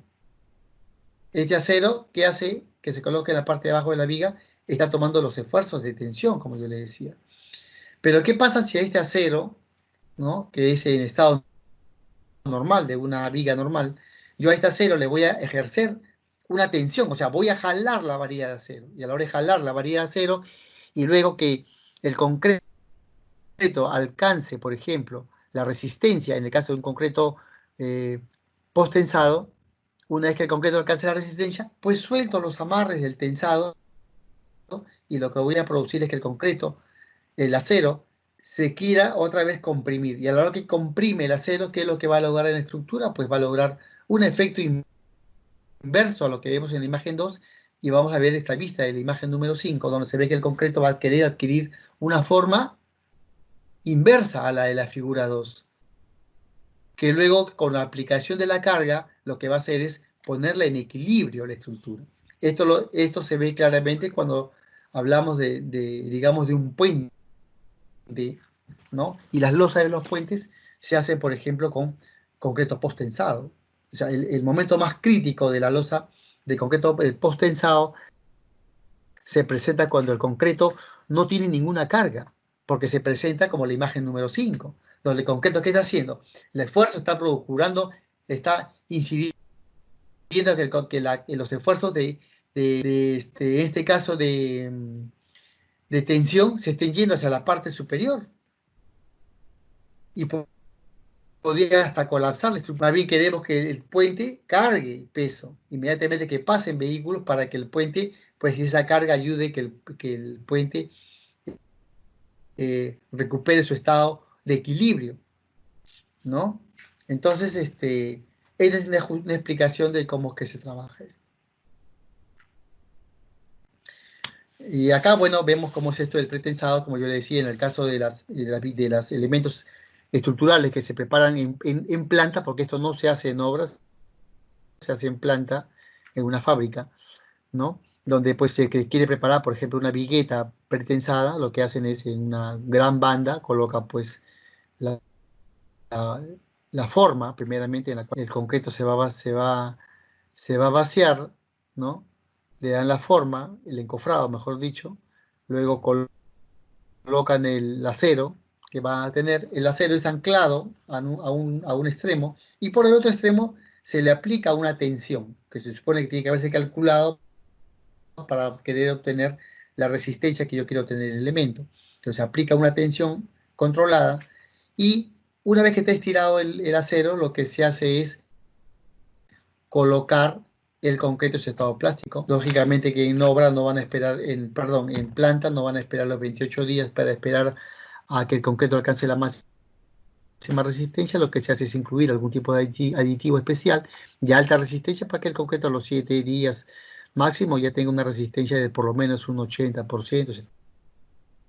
Este acero, ¿qué hace? Que se coloque en la parte de abajo de la viga, está tomando los esfuerzos de tensión, como yo le decía. Pero, ¿qué pasa si a este acero, ¿no?, que es en estado normal, de una viga normal, yo a este acero le voy a ejercer una tensión, o sea, voy a jalar la varilla de acero, y a la hora de jalar la varilla de acero, y luego que el concreto alcance, por ejemplo, la resistencia, en el caso de un concreto post-tensado, una vez que el concreto alcance la resistencia, pues suelto los amarres del tensado, ¿no?, y lo que voy a producir es que el concreto, el acero, se quiera otra vez comprimir. Y a la hora que comprime el acero, ¿qué es lo que va a lograr en la estructura? Pues va a lograr un efecto inverso a lo que vemos en la imagen 2, y vamos a ver esta vista de la imagen número 5, donde se ve que el concreto va a querer adquirir una forma inversa a la de la figura 2, que luego con la aplicación de la carga lo que va a hacer es ponerla en equilibrio la estructura. Esto se ve claramente cuando hablamos digamos, de un puente, ¿no? Y las losas de los puentes se hacen, por ejemplo, con concreto post-tensado. O sea, el momento más crítico de la losa de concreto post-tensado se presenta cuando el concreto no tiene ninguna carga, porque se presenta como la imagen número 5, donde el concreto, ¿qué está haciendo? El esfuerzo está procurando, está incidiendo que los esfuerzos este caso de tensión se estén yendo hacia la parte superior, y podría hasta colapsar la estructura. Más bien queremos que el puente cargue peso, inmediatamente que pasen vehículos, para que el puente, pues esa carga ayude que el puente recupere su estado de equilibrio, ¿no? Entonces, esta es una explicación de cómo es que se trabaja esto. Y acá, bueno, vemos cómo es esto del pretensado, como yo le decía, en el caso de los elementos estructurales que se preparan en planta, porque esto no se hace en obras, se hace en planta, en una fábrica, ¿no? Donde pues se quiere preparar, por ejemplo, una vigueta pretensada, lo que hacen es en una gran banda, coloca pues la, la forma, primeramente, en la cual el concreto se va a vaciar, ¿no? Le dan la forma, el encofrado, mejor dicho, luego colocan el acero que va a tener, el acero es anclado a un extremo, y por el otro extremo se le aplica una tensión, que se supone que tiene que haberse calculado para querer obtener la resistencia que yo quiero obtener en el elemento. Entonces se aplica una tensión controlada, y una vez que está estirado el acero, lo que se hace es colocar el concreto en su estado plástico. Lógicamente que en obra no van a esperar, en planta no van a esperar los 28 días para esperar a que el concreto alcance la máxima resistencia. Lo que se hace es incluir algún tipo de aditivo especial de alta resistencia para que el concreto a los 7 días máximo ya tenga una resistencia de por lo menos un 80%,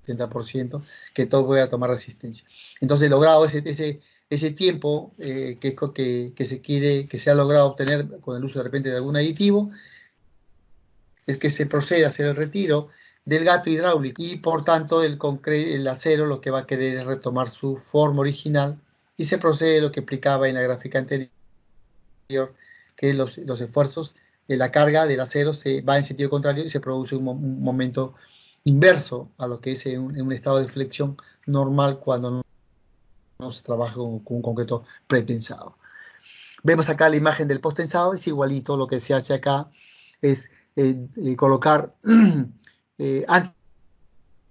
70%, que todo pueda tomar resistencia. Entonces, logrado ese tiempo que se ha logrado obtener con el uso de repente de algún aditivo, es que se procede a hacer el retiro del gato hidráulico, y por tanto el acero lo que va a querer es retomar su forma original, y se procede a lo que explicaba en la gráfica anterior, que los esfuerzos, la carga del acero se va en sentido contrario y se produce un momento inverso a lo que es en un estado de flexión normal cuando no se trabaja con un concreto pretensado. Vemos acá la imagen del post-tensado, es igualito. Lo que se hace acá es colocar, antes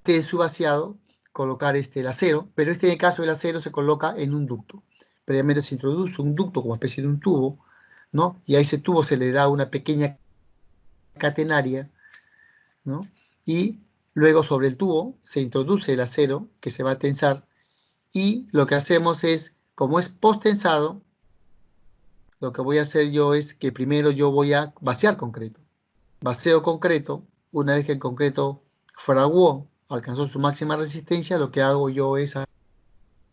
de su vaciado, colocar el acero, pero en el caso del acero se coloca en un ducto. Previamente se introduce un ducto como especie de un tubo, ¿no? Y a ese tubo se le da una pequeña catenaria, ¿no? Y luego sobre el tubo se introduce el acero que se va a tensar, y lo que hacemos es, como es post-tensado, lo que voy a hacer yo es que primero yo voy a vaciar concreto. Vacío concreto. Una vez que el concreto fraguó, alcanzó su máxima resistencia, lo que hago yo es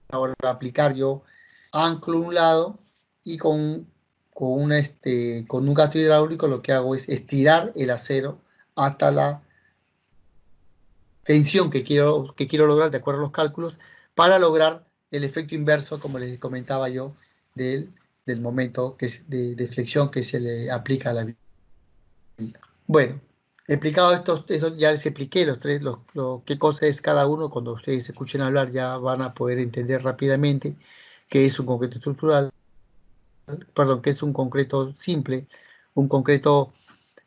ahora aplicar, yo anclo un lado y con un gato hidráulico lo que hago es estirar el acero hasta la tensión que quiero lograr de acuerdo a los cálculos, para lograr el efecto inverso, como les comentaba yo, del momento que es de flexión que se le aplica a la viga. Bueno, explicado eso, ya les expliqué qué cosa es cada uno. Cuando ustedes escuchen hablar ya van a poder entender rápidamente qué es un concreto estructural, perdón, qué es un concreto simple, un concreto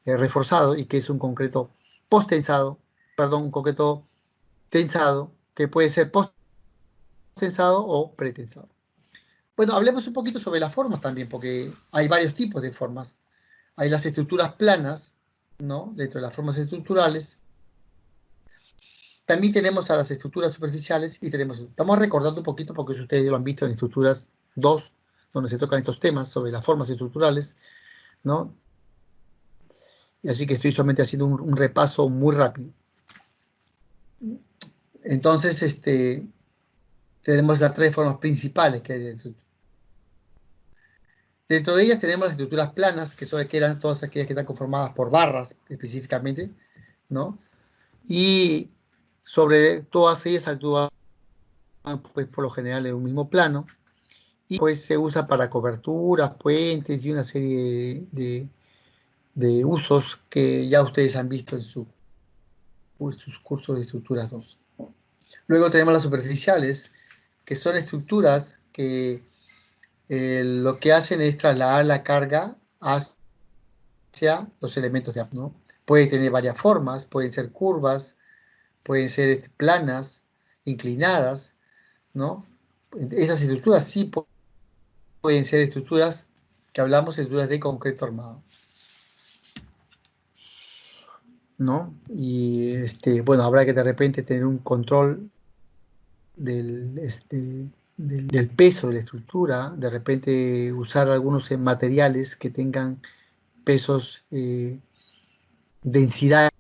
reforzado, y qué es un concreto post-tensado, perdón, un concreto tensado, que puede ser post-tensado o pretensado. Bueno, hablemos un poquito sobre las formas también, porque hay varios tipos de formas. Hay las estructuras planas, ¿no? Dentro de las formas estructurales. También tenemos a las estructuras superficiales y estamos recordando un poquito porque ustedes lo han visto en estructuras 2, donde se tocan estos temas sobre las formas estructurales, ¿no? Y así que estoy solamente haciendo un repaso muy rápido. Entonces, tenemos las tres formas principales que hay de estructura. Dentro de ellas tenemos las estructuras planas, que eran todas aquellas que están conformadas por barras específicamente, ¿no? Y sobre todas ellas actúa, pues, por lo general en un mismo plano, y pues se usa para coberturas, puentes y una serie de usos que ya ustedes han visto en sus cursos de estructuras 2. Luego tenemos las superficiales, que son estructuras que lo que hacen es trasladar la carga hacia los elementos de ¿no? Puede tener varias formas, pueden ser curvas, pueden ser planas, inclinadas, ¿no? Esas estructuras sí pueden ser estructuras que hablamos, estructuras de concreto armado, ¿no? Y bueno, habrá que de repente tener un control del peso de la estructura, de repente usar algunos materiales que tengan pesos, densidades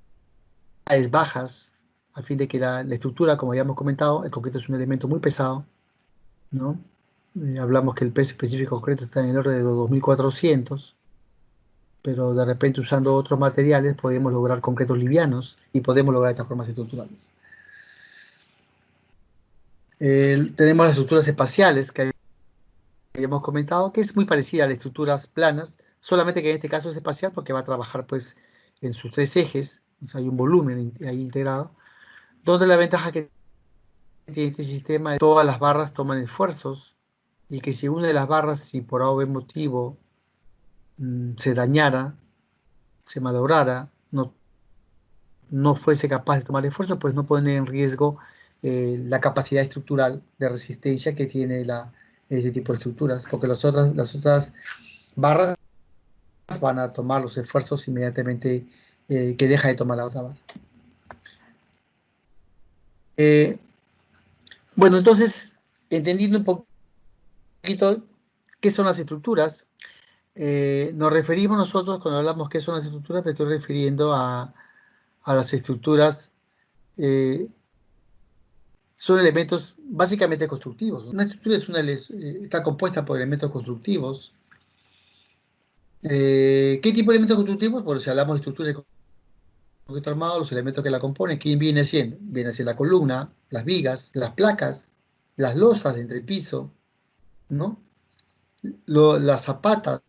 bajas, a fin de que la estructura, como habíamos comentado, el concreto es un elemento muy pesado, ¿no? Hablamos que el peso específico concreto está en el orden de los 2400, pero de repente usando otros materiales podemos lograr concretos livianos y podemos lograr estas formas estructurales. Tenemos las estructuras espaciales que habíamos comentado, que es muy parecida a las estructuras planas, solamente que en este caso es espacial porque va a trabajar pues en sus tres ejes, o sea, hay un volumen ahí integrado, donde la ventaja que tiene este sistema es que todas las barras toman esfuerzos, y que si una de las barras, si por algún motivo se dañara, se malograra, no fuese capaz de tomar esfuerzo, pues no pone en riesgo la capacidad estructural de resistencia que tiene este tipo de estructuras, porque las otras barras van a tomar los esfuerzos inmediatamente que deja de tomar la otra barra. Bueno, entonces, entendiendo un poquito qué son las estructuras, nos referimos nosotros, cuando hablamos qué son las estructuras, me estoy refiriendo a las estructuras, son elementos básicamente constructivos. Una estructura está compuesta por elementos constructivos. ¿Qué tipo de elementos constructivos? Bueno, si hablamos de estructuras de concreto armado, los elementos que la componen, ¿quién viene siendo? Viene siendo la columna, las vigas, las placas, las losas de entrepiso, ¿no? Las zapatas,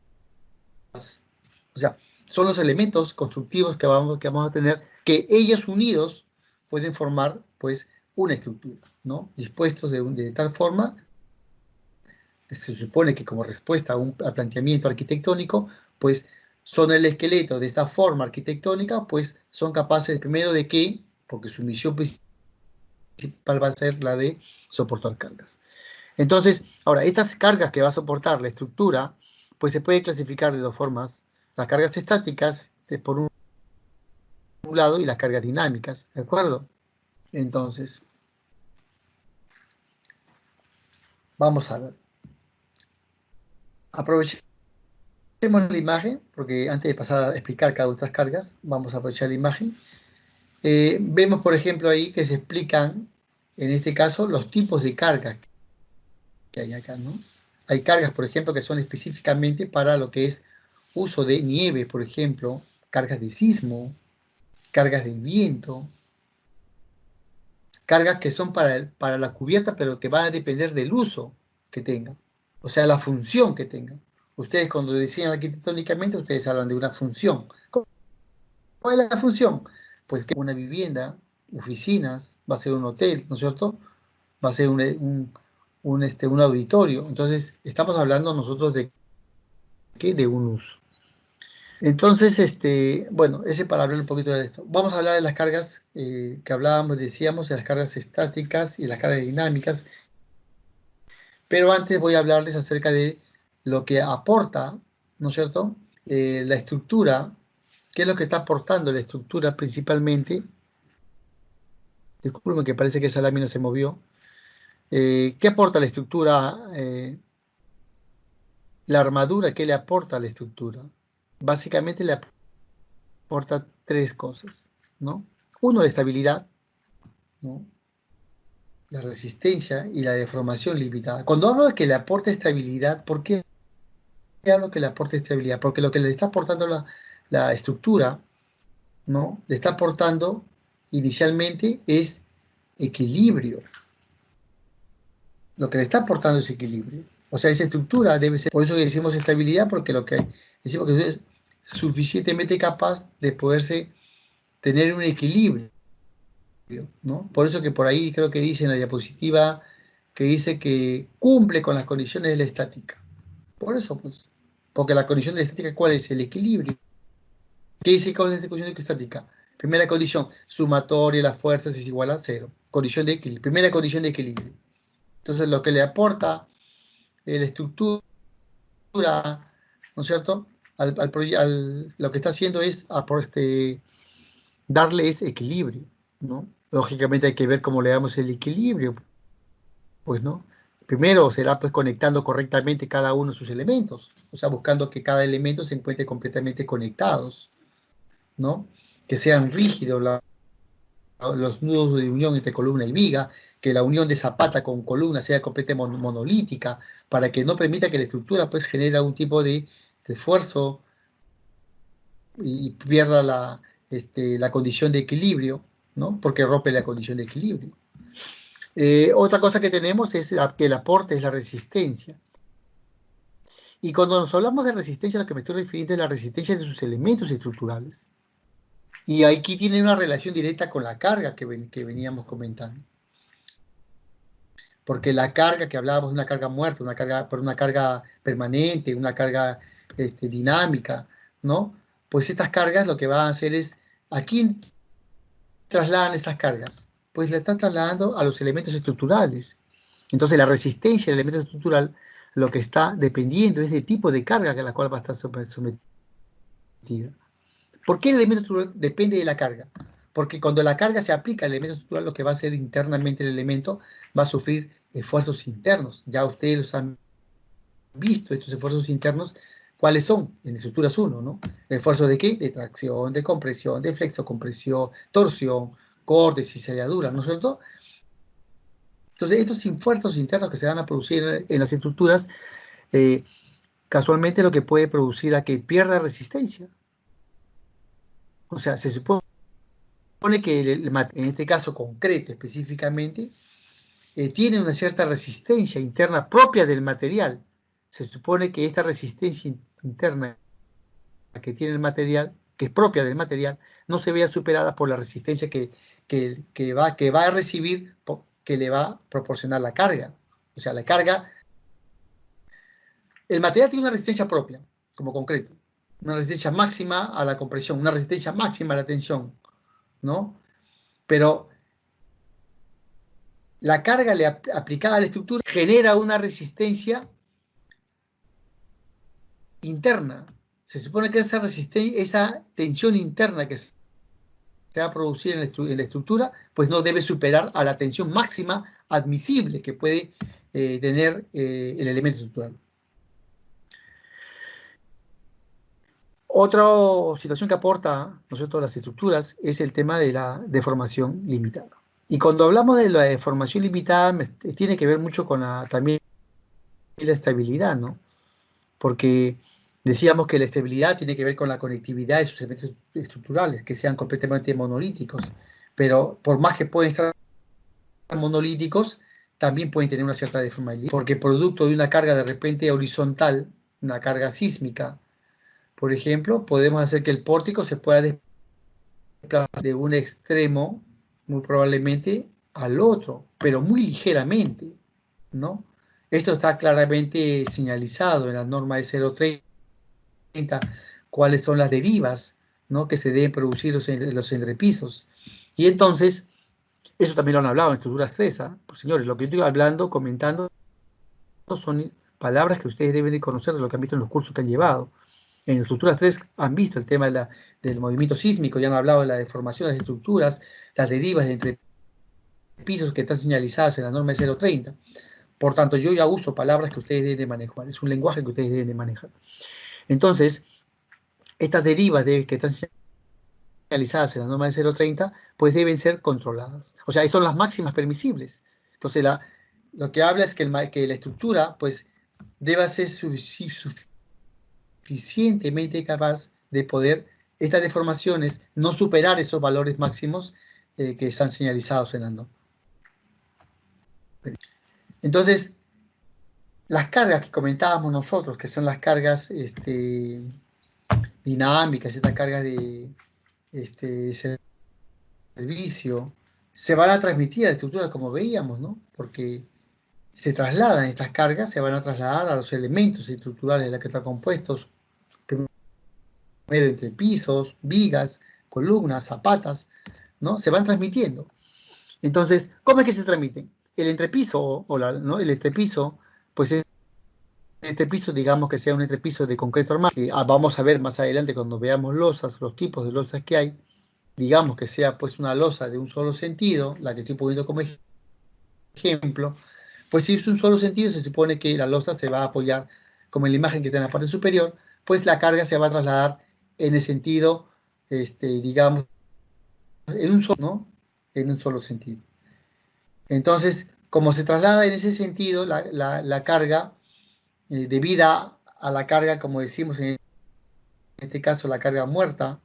o sea, son los elementos constructivos que vamos a tener, que ellos unidos pueden formar, pues, una estructura, ¿no? Dispuestos de tal forma, se supone que como respuesta al planteamiento arquitectónico, pues, son el esqueleto de esta forma arquitectónica, pues, son capaces, primero de que, porque su misión principal va a ser la de soportar cargas. Entonces, ahora, estas cargas que va a soportar la estructura, pues se puede clasificar de dos formas. Las cargas estáticas, por un lado, y las cargas dinámicas, ¿de acuerdo? Entonces, vamos a ver. Aprovechemos la imagen, porque antes de pasar a explicar cada una de estas cargas, vamos a aprovechar la imagen. Vemos, por ejemplo, ahí que se explican, en este caso, los tipos de cargas que hay acá, ¿no? Hay cargas, por ejemplo, que son específicamente para lo que es uso de nieve, por ejemplo, cargas de sismo, cargas de viento, cargas que son para la cubierta, pero que van a depender del uso que tengan, o sea, la función que tengan. Ustedes cuando diseñan arquitectónicamente, ustedes hablan de una función. ¿Cuál es la función? Pues que una vivienda, oficinas, va a ser un hotel, ¿no es cierto? Va a ser un auditorio. Entonces, estamos hablando nosotros de ¿qué? De un uso. Entonces, bueno, ese para hablar un poquito de esto. Vamos a hablar de las cargas que hablábamos, decíamos, de las cargas estáticas y las cargas dinámicas. Pero antes voy a hablarles acerca de lo que aporta, ¿no es cierto? La estructura, ¿qué es lo que está aportando la estructura principalmente? Disculpen que parece que esa lámina se movió. ¿Qué aporta la estructura? La armadura, ¿qué le aporta a la estructura? Básicamente le aporta tres cosas, ¿no? Uno, la estabilidad, ¿no? La resistencia y la deformación limitada. Cuando hablo de que le aporta estabilidad, ¿por qué hablo que le aporta estabilidad? Porque lo que le está aportando la estructura, ¿no? Le está aportando inicialmente es equilibrio. Lo que le está aportando es equilibrio. O sea, esa estructura debe ser, por eso decimos estabilidad, porque lo que decimos que es suficientemente capaz de poderse tener un equilibrio, ¿no? Por eso que por ahí creo que dice en la diapositiva que dice que cumple con las condiciones de la estática. Por eso, pues, porque la condición de la estática, ¿cuál es? El equilibrio. ¿Qué dice con esta condición de estática? Primera condición, sumatoria de las fuerzas es igual a cero. Condición de equilibrio. Primera condición de equilibrio. Entonces, lo que le aporta la estructura, ¿no es cierto? Lo que está haciendo es darle ese equilibrio, ¿no? Lógicamente hay que ver cómo le damos el equilibrio, pues, ¿no? Primero será pues conectando correctamente cada uno de sus elementos, o sea, buscando que cada elemento se encuentre completamente conectados, ¿no? Que sean rígidos los nudos de unión entre columna y viga, que la unión de zapata con columna sea completamente monolítica, para que no permita que la estructura pues genere algún tipo de esfuerzo y pierda la condición de equilibrio, ¿no? Porque rompe la condición de equilibrio. Otra cosa que tenemos es que el aporte es la resistencia. Y cuando nos hablamos de resistencia, a lo que me estoy refiriendo es la resistencia de sus elementos estructurales. Y aquí tiene una relación directa con la carga que veníamos comentando. Porque la carga que hablábamos de una carga muerta, una carga permanente, una carga dinámica, ¿no? Pues estas cargas lo que van a hacer es, ¿a quién trasladan estas cargas? Pues la están trasladando a los elementos estructurales. Entonces la resistencia del elemento estructural lo que está dependiendo es del tipo de carga a la cual va a estar sometida. ¿Por qué el elemento estructural depende de la carga? Porque cuando la carga se aplica al elemento estructural, lo que va a hacer internamente el elemento va a sufrir esfuerzos internos. Ya ustedes los han visto, estos esfuerzos internos, ¿cuáles son? En estructuras 1, ¿no? ¿Esfuerzos de qué? De tracción, de compresión, de flexocompresión, torsión, cortes y selladuras, ¿no es cierto? Entonces, estos esfuerzos internos que se van a producir en las estructuras, casualmente lo que puede producir a que pierda resistencia. O sea, se supone que en este caso concreto específicamente, tiene una cierta resistencia interna propia del material. Se supone que esta resistencia interna que tiene el material, que es propia del material, no se vea superada por la resistencia que va a recibir, que le va a proporcionar la carga. O sea, la carga, el material tiene una resistencia propia, como concreto, una resistencia máxima a la compresión, una resistencia máxima a la tensión, ¿no? Pero la carga aplicada a la estructura genera una resistencia interna. Se supone que esa resistencia, esa tensión interna que se va a producir en la estructura, pues no debe superar a la tensión máxima admisible que puede tener el elemento estructural. Otra situación que aporta, ¿no es cierto?, las estructuras es el tema de la deformación limitada. Y cuando hablamos de la deformación limitada, tiene que ver mucho con también la estabilidad, ¿no? Porque decíamos que la estabilidad tiene que ver con la conectividad de sus elementos estructurales, que sean completamente monolíticos. Pero por más que pueden estar monolíticos, también pueden tener una cierta deformabilidad, porque producto de una carga de repente horizontal, una carga sísmica, por ejemplo, podemos hacer que el pórtico se pueda desplazar de un extremo, muy probablemente, al otro, pero muy ligeramente, ¿no? Esto está claramente señalizado en la norma de 0,30, cuáles son las derivas, ¿no?, que se deben producir los entrepisos. Y entonces, eso también lo han hablado en estructuras 3, ¿ah? Pues señores, lo que yo estoy hablando, comentando, son palabras que ustedes deben de conocer de lo que han visto en los cursos que han llevado. En estructuras 3 han visto el tema del movimiento sísmico, ya han hablado de la deformación de las estructuras, las derivas de entrepisos que están señalizadas en la norma de 0,30. Por tanto, yo ya uso palabras que ustedes deben de manejar, es un lenguaje que ustedes deben de manejar. Entonces, estas derivas que están señalizadas en la norma de 0,30, pues deben ser controladas. O sea, son las máximas permisibles. Entonces, lo que habla es que la estructura, pues, debe ser suficientemente capaz de poder, estas deformaciones, no superar esos valores máximos que están señalizados en la norma. Entonces, las cargas que comentábamos nosotros, que son las cargas dinámicas, estas cargas de servicio, se van a transmitir a la estructura como veíamos, ¿no? Porque se trasladan estas cargas, se van a trasladar a los elementos estructurales de los que están compuestos, primero entre pisos, vigas, columnas, zapatas, ¿no? Se van transmitiendo. Entonces, ¿cómo es que se transmiten? El entrepiso, ¿no? El entrepiso, pues es este piso, digamos que sea un entrepiso de concreto armado, que vamos a ver más adelante cuando veamos losas, los tipos de losas que hay, digamos que sea pues una losa de un solo sentido, la que estoy poniendo como ejemplo, pues si es un solo sentido, se supone que la losa se va a apoyar, como en la imagen que está en la parte superior, pues la carga se va a trasladar en el sentido, digamos, en un solo, ¿no? En un solo sentido. Entonces, como se traslada en ese sentido, la carga, debida a la carga, como decimos en este caso, la carga muerta,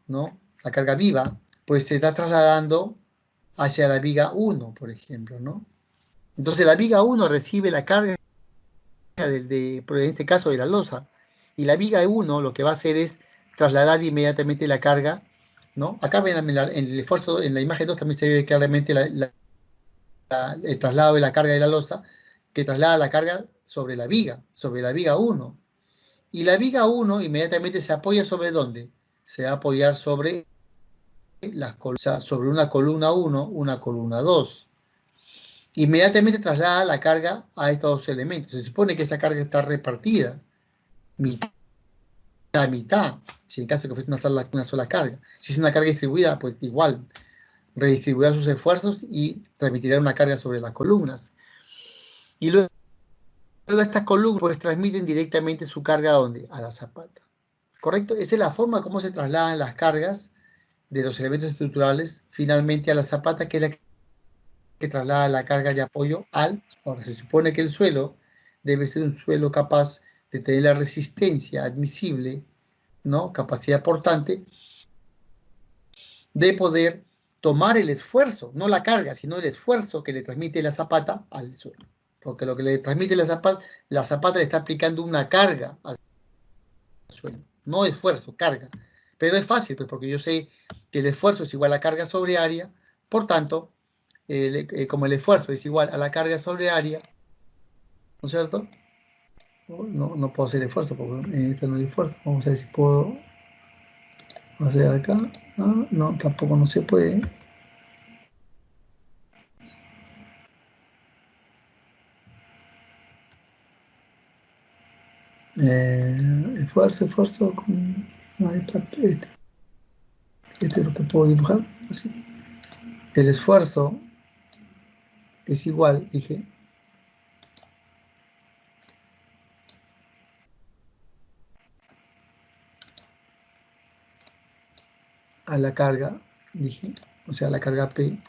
¿no? La carga viva, pues se está trasladando hacia la viga 1, por ejemplo, ¿no? Entonces la viga 1 recibe la carga en este caso de la losa, y la viga 1 lo que va a hacer es trasladar inmediatamente la carga, ¿no? Acá ven en el esfuerzo, en la imagen 2 también se ve claramente el traslado de la carga de la losa, que traslada la carga sobre la viga 1. Y la viga 1 inmediatamente se apoya sobre ¿dónde? Se va a apoyar sobre sobre una columna 1, una columna 2. Inmediatamente traslada la carga a estos dos elementos. Se supone que esa carga está repartida, mitad a mitad, si en caso que fuese una sola carga. Si es una carga distribuida, pues igual, redistribuirá sus esfuerzos y transmitirá una carga sobre las columnas. Y luego estas columnas pues transmiten directamente su carga ¿a dónde? A la zapata. ¿Correcto? Esa es la forma como se trasladan las cargas de los elementos estructurales finalmente a la zapata, que es la que traslada la carga de apoyo al. Ahora, se supone que el suelo debe ser un suelo capaz de tener la resistencia admisible, ¿no? Capacidad portante, de poder tomar el esfuerzo, no la carga, sino el esfuerzo que le transmite la zapata al suelo. Porque lo que le transmite la zapata le está aplicando una carga al suelo. no esfuerzo, carga. Pero es fácil, pues, porque yo sé que el esfuerzo es igual a carga sobre área, por tanto, como el esfuerzo es igual a la carga sobre área, ¿no es cierto? No, no puedo hacer esfuerzo, porque en esta no hay esfuerzo. Vamos a ver si puedo hacer acá. Ah, no, tampoco no se puede. Esfuerzo, no hay este es lo que puedo dibujar, así. El esfuerzo es igual, dije, a la carga, dije, o sea, la carga P,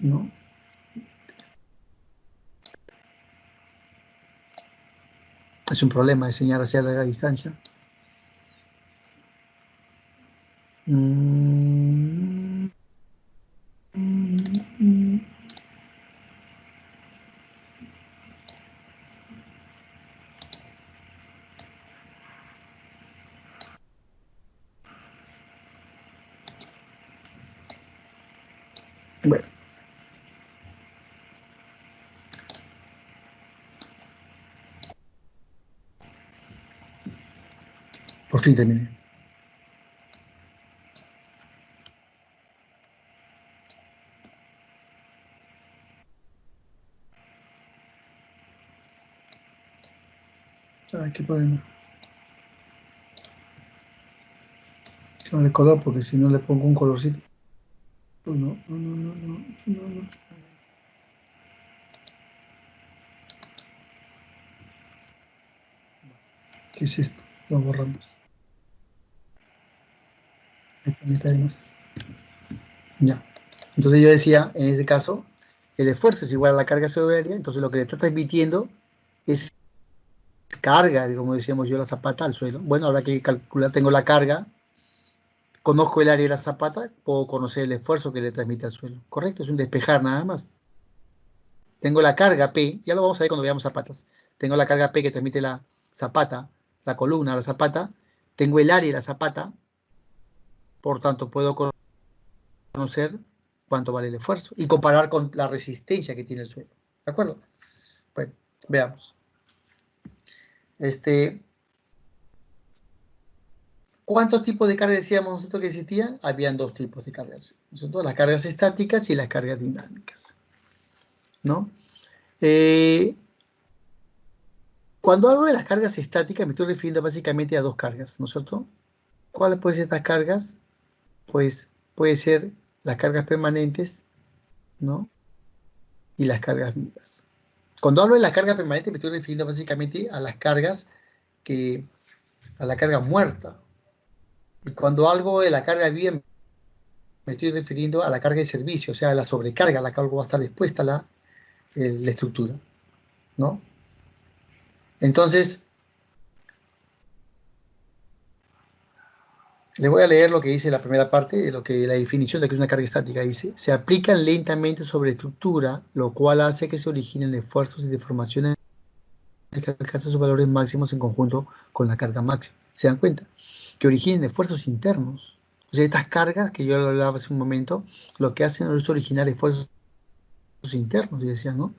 ¿no? Es un problema diseñar hacia larga distancia. Mm, mm, mm. Bueno, por fin terminé. Ay, qué problema. Con el color, porque si no le pongo un colorcito. No. ¿Qué es esto? Lo borramos. Esta mitad de más. Ya. Entonces yo decía, en este caso, el esfuerzo es igual a la carga sobre área, entonces lo que le está transmitiendo es carga, como decíamos yo, la zapata al suelo. Bueno, habrá que calcular, tengo la carga, conozco el área de la zapata, puedo conocer el esfuerzo que le transmite al suelo. Correcto, es un despejar nada más. Tengo la carga P, ya lo vamos a ver cuando veamos zapatas. Tengo la carga P que transmite la zapata, la columna, la zapata. Tengo el área de la zapata, por tanto puedo conocer cuánto vale el esfuerzo y comparar con la resistencia que tiene el suelo. ¿De acuerdo? Bueno, veamos. ¿Cuántos tipos de cargas decíamos nosotros que existían? Habían dos tipos de cargas. Nosotros, las cargas estáticas y las cargas dinámicas. ¿No? Cuando hablo de las cargas estáticas me estoy refiriendo básicamente a dos cargas, ¿no es cierto? ¿Cuáles pueden ser estas cargas? Pues puede ser las cargas permanentes, ¿no? Y las cargas vivas. Cuando hablo de la carga permanente me estoy refiriendo básicamente a las cargas a la carga muerta. Y cuando hablo de la carga viva me estoy refiriendo a la carga de servicio, o sea, a la sobrecarga a la que algo va a estar expuesta la estructura, ¿no? Entonces, les voy a leer lo que dice la primera parte, de lo que la definición de que es una carga estática dice: se aplican lentamente sobre estructura, lo cual hace que se originen esfuerzos y deformaciones que alcanzan sus valores máximos en conjunto con la carga máxima. ¿Se dan cuenta? Que originen esfuerzos internos. O sea, estas cargas que yo hablaba hace un momento, lo que hacen es originar esfuerzos internos, y decían, ¿no?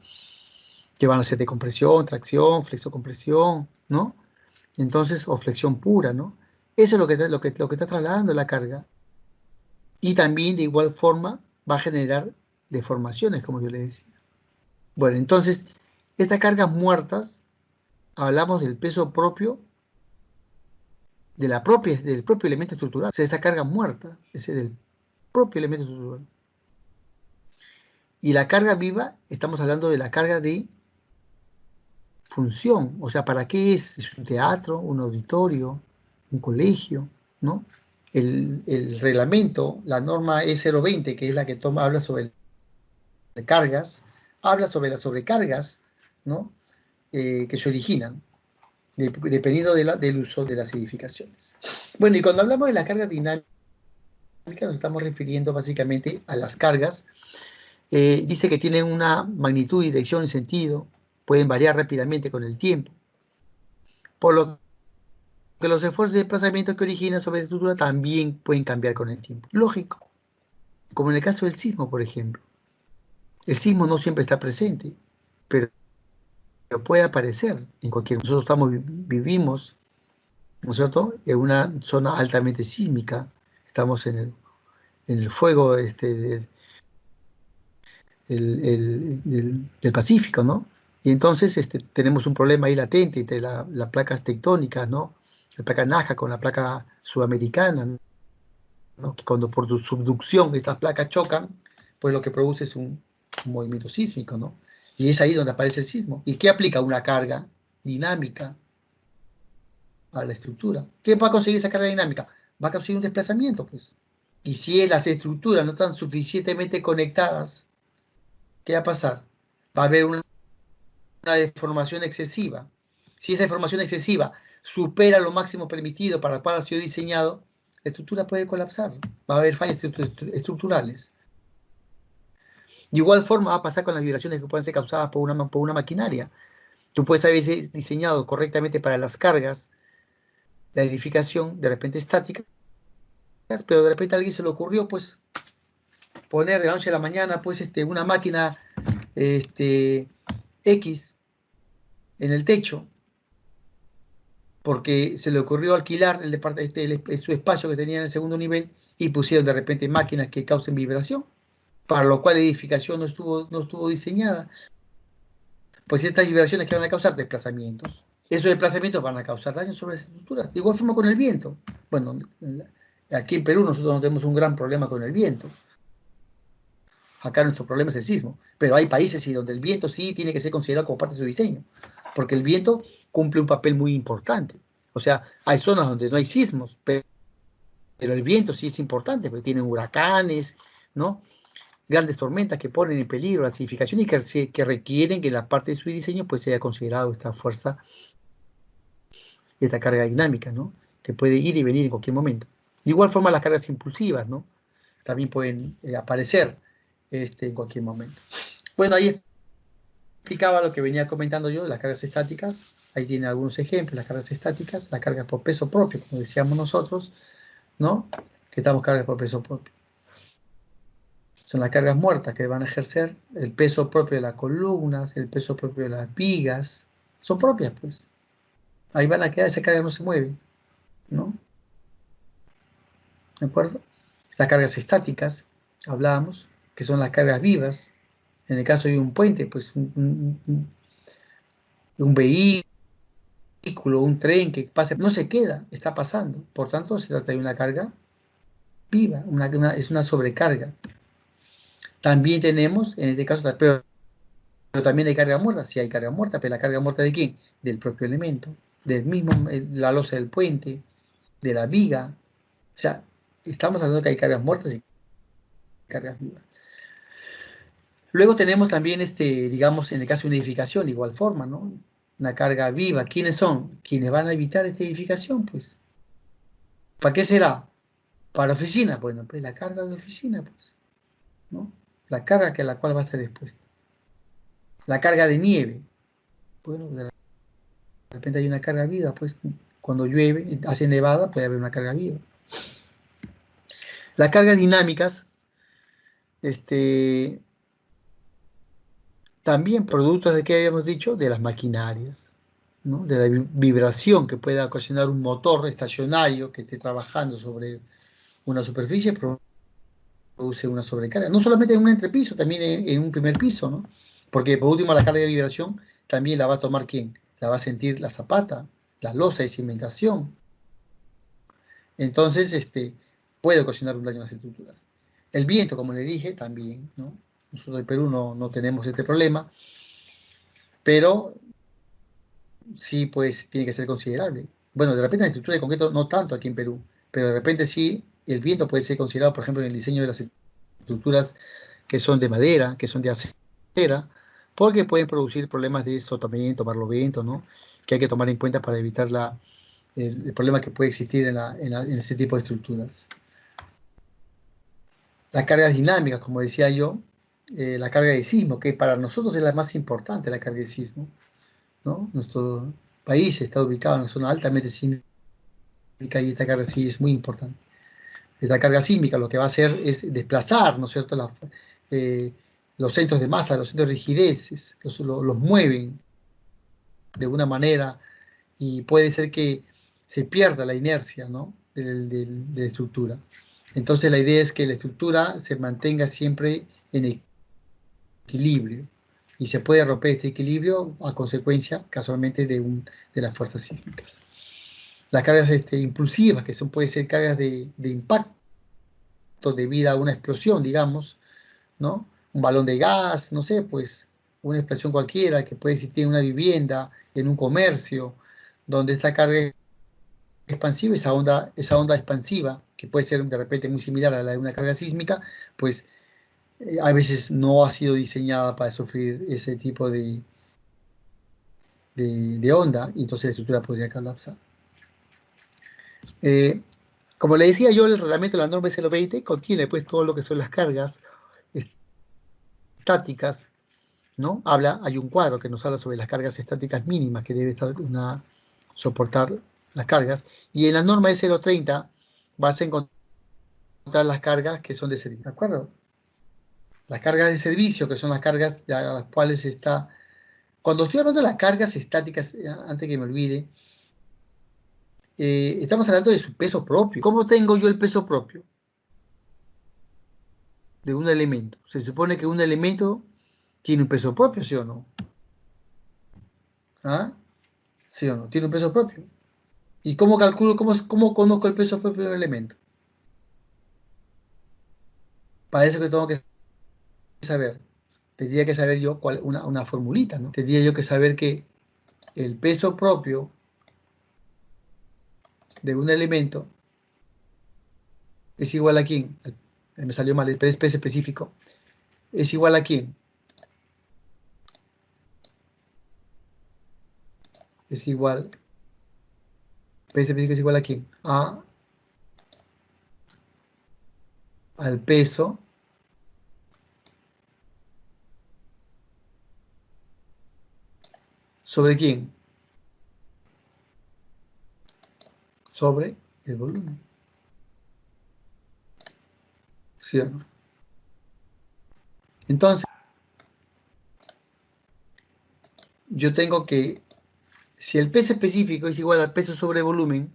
Que van a ser de compresión, tracción, flexocompresión, ¿no? Entonces, o flexión pura, ¿no? Eso es lo que está trasladando la carga. Y también, de igual forma, va a generar deformaciones, como yo le decía. Bueno, entonces, estas cargas muertas, hablamos del peso propio, del propio elemento estructural. O sea, esa carga muerta, ese del propio elemento estructural. Y la carga viva, estamos hablando de la carga de función, o sea, ¿para qué es? ¿Es un teatro, un auditorio, un colegio, ¿no? El reglamento, la norma E020, que es la que habla sobre cargas, habla sobre las sobrecargas, ¿no? Que se originan, dependiendo del uso de las edificaciones. Bueno, y cuando hablamos de las cargas dinámicas, nos estamos refiriendo básicamente a las cargas. Dice que tienen una magnitud, dirección y sentido, pueden variar rápidamente con el tiempo, por lo que los esfuerzos de desplazamiento que originan sobre la estructura también pueden cambiar con el tiempo. Lógico, como en el caso del sismo, por ejemplo. El sismo no siempre está presente, pero puede aparecer en cualquier... Nosotros vivimos, ¿no es cierto?, en una zona altamente sísmica. Estamos en el fuego del Pacífico, ¿no? Y entonces tenemos un problema ahí latente entre las placas tectónicas, ¿no? La placa Nazca con la placa sudamericana, ¿no? Que cuando por su subducción estas placas chocan, pues lo que produce es un movimiento sísmico, ¿no? Y es ahí donde aparece el sismo. ¿Y qué aplica? Una carga dinámica a la estructura. ¿Qué va a conseguir esa carga dinámica? Va a conseguir un desplazamiento, pues. Y si las estructuras no están suficientemente conectadas, ¿qué va a pasar? Va a haber una deformación excesiva. Si esa deformación excesiva supera lo máximo permitido para el cual ha sido diseñado, la estructura puede colapsar. Va a haber fallas estructurales. De igual forma va a pasar con las vibraciones que pueden ser causadas por una maquinaria. Tú puedes haber diseñado correctamente para las cargas, la edificación, de repente estática, pero de repente a alguien se le ocurrió, pues, poner de la noche a la mañana, pues, una máquina X en el techo, porque se le ocurrió alquilar su espacio que tenía en el segundo nivel y pusieron de repente máquinas que causen vibración, para lo cual la edificación no estuvo diseñada. Pues estas vibraciones que van a causar desplazamientos. Esos desplazamientos van a causar daños sobre las estructuras. De igual forma con el viento. Bueno, aquí en Perú nosotros no tenemos un gran problema con el viento. Acá nuestro problema es el sismo. Pero hay países donde el viento sí tiene que ser considerado como parte de su diseño. Porque el viento cumple un papel muy importante. O sea, hay zonas donde no hay sismos, pero el viento sí es importante, porque tienen huracanes, ¿no? Grandes tormentas que ponen en peligro la edificación y que requieren que la parte de su diseño pues sea considerado esta fuerza, esta carga dinámica, ¿no? Que puede ir y venir en cualquier momento. De igual forma las cargas impulsivas, ¿no? También pueden aparecer en cualquier momento. Bueno, ahí explicaba lo que venía comentando yo, las cargas estáticas. Ahí tiene algunos ejemplos, las cargas estáticas, las cargas por peso propio, como decíamos nosotros, ¿no? Que estamos cargas por peso propio. Son las cargas muertas que van a ejercer el peso propio de las columnas, el peso propio de las vigas. Son propias, pues. Ahí van a quedar, esa carga no se mueve, ¿no? ¿De acuerdo? Las cargas estáticas, hablábamos, que son las cargas vivas. En el caso de un puente, pues un vehículo, un tren que pase, no se queda, está pasando. Por tanto, se trata de una carga viva, es una sobrecarga. También tenemos, en este caso, pero también hay carga muerta, sí hay carga muerta, pero la carga muerta ¿de quién? Del propio elemento, del mismo, la losa del puente, de la viga. O sea, estamos hablando que hay cargas muertas y cargas vivas. Luego tenemos también, digamos, en el caso de una edificación, igual forma, ¿no? Una carga viva. ¿Quiénes son? Quienes van a evitar esta edificación, pues. ¿Para qué será? Para oficina. Bueno, pues la carga de oficina, pues, ¿no? La carga que la cual va a estar expuesta. La carga de nieve. Bueno, de repente hay una carga viva, pues, cuando llueve, hace nevada, puede haber una carga viva. Las cargas dinámicas, también productos de qué habíamos dicho, de las maquinarias, ¿no? De la vibración que pueda ocasionar un motor estacionario que esté trabajando sobre una superficie, produce una sobrecarga. No solamente en un entrepiso, también en un primer piso, ¿no? Porque por último la carga de vibración también la va a tomar ¿quién? La va a sentir la zapata, la losa de cimentación. Entonces, puede ocasionar un daño a las estructuras. El viento, como le dije, también, ¿no? Nosotros en Perú no tenemos este problema, pero sí, pues, tiene que ser considerable. Bueno, de repente en la estructura de concreto no tanto aquí en Perú, pero de repente sí, el viento puede ser considerado, por ejemplo, en el diseño de las estructuras que son de madera, que son de acera, porque pueden producir problemas de sotamiento, barlovento, ¿no? Que hay que tomar en cuenta para evitar el problema que puede existir en ese tipo de estructuras. Las cargas dinámicas, como decía yo, la carga de sismo, que para nosotros es la más importante, la carga de sismo, ¿no? Nuestro país está ubicado en una zona altamente sísmica, y esta carga sí es muy importante. Esta carga sísmica lo que va a hacer es desplazar, ¿no es cierto?, los centros de masa, los centros de rigidez, los mueven de una manera y puede ser que se pierda la inercia, ¿no?, de la estructura. Entonces la idea es que la estructura se mantenga siempre en equilibrio y se puede romper este equilibrio a consecuencia, casualmente, de las fuerzas sísmicas. Las cargas impulsivas, que pueden ser cargas de impacto debido a una explosión, digamos, ¿no? Un balón de gas, no sé, pues una explosión cualquiera que puede existir en una vivienda, en un comercio, donde esta carga expansiva, esa onda expansiva, que puede ser de repente muy similar a la de una carga sísmica, pues a veces no ha sido diseñada para sufrir ese tipo de onda, y entonces la estructura podría colapsar. Como le decía yo, el reglamento de la norma S020 contiene pues todo lo que son las cargas estáticas, ¿no? Hay un cuadro que nos habla sobre las cargas estáticas mínimas que debe soportar las cargas, y en la norma S030 vas a encontrar las cargas que son de servicio, ¿de acuerdo? Las cargas de servicio, que son las cargas a las cuales está... Cuando estoy hablando de las cargas estáticas, antes que me olvide, estamos hablando de su peso propio. ¿Cómo tengo yo el peso propio de un elemento? Se supone que un elemento tiene un peso propio, ¿sí o no? ¿Ah? ¿Sí o no? Tiene un peso propio. ¿Y cómo calculo, cómo conozco el peso propio de un elemento? Para eso que tengo que saber. Tendría que saber yo una formulita, ¿no? Tendría yo que saber que el peso propio de un elemento es igual a quién. Me salió mal, pero es peso específico. Es igual a quién. Es igual. Peso específico es igual a quién. Al peso sobre quién. Sobre el volumen. ¿Sí o no? Entonces, yo tengo que, si el peso específico es igual al peso sobre volumen,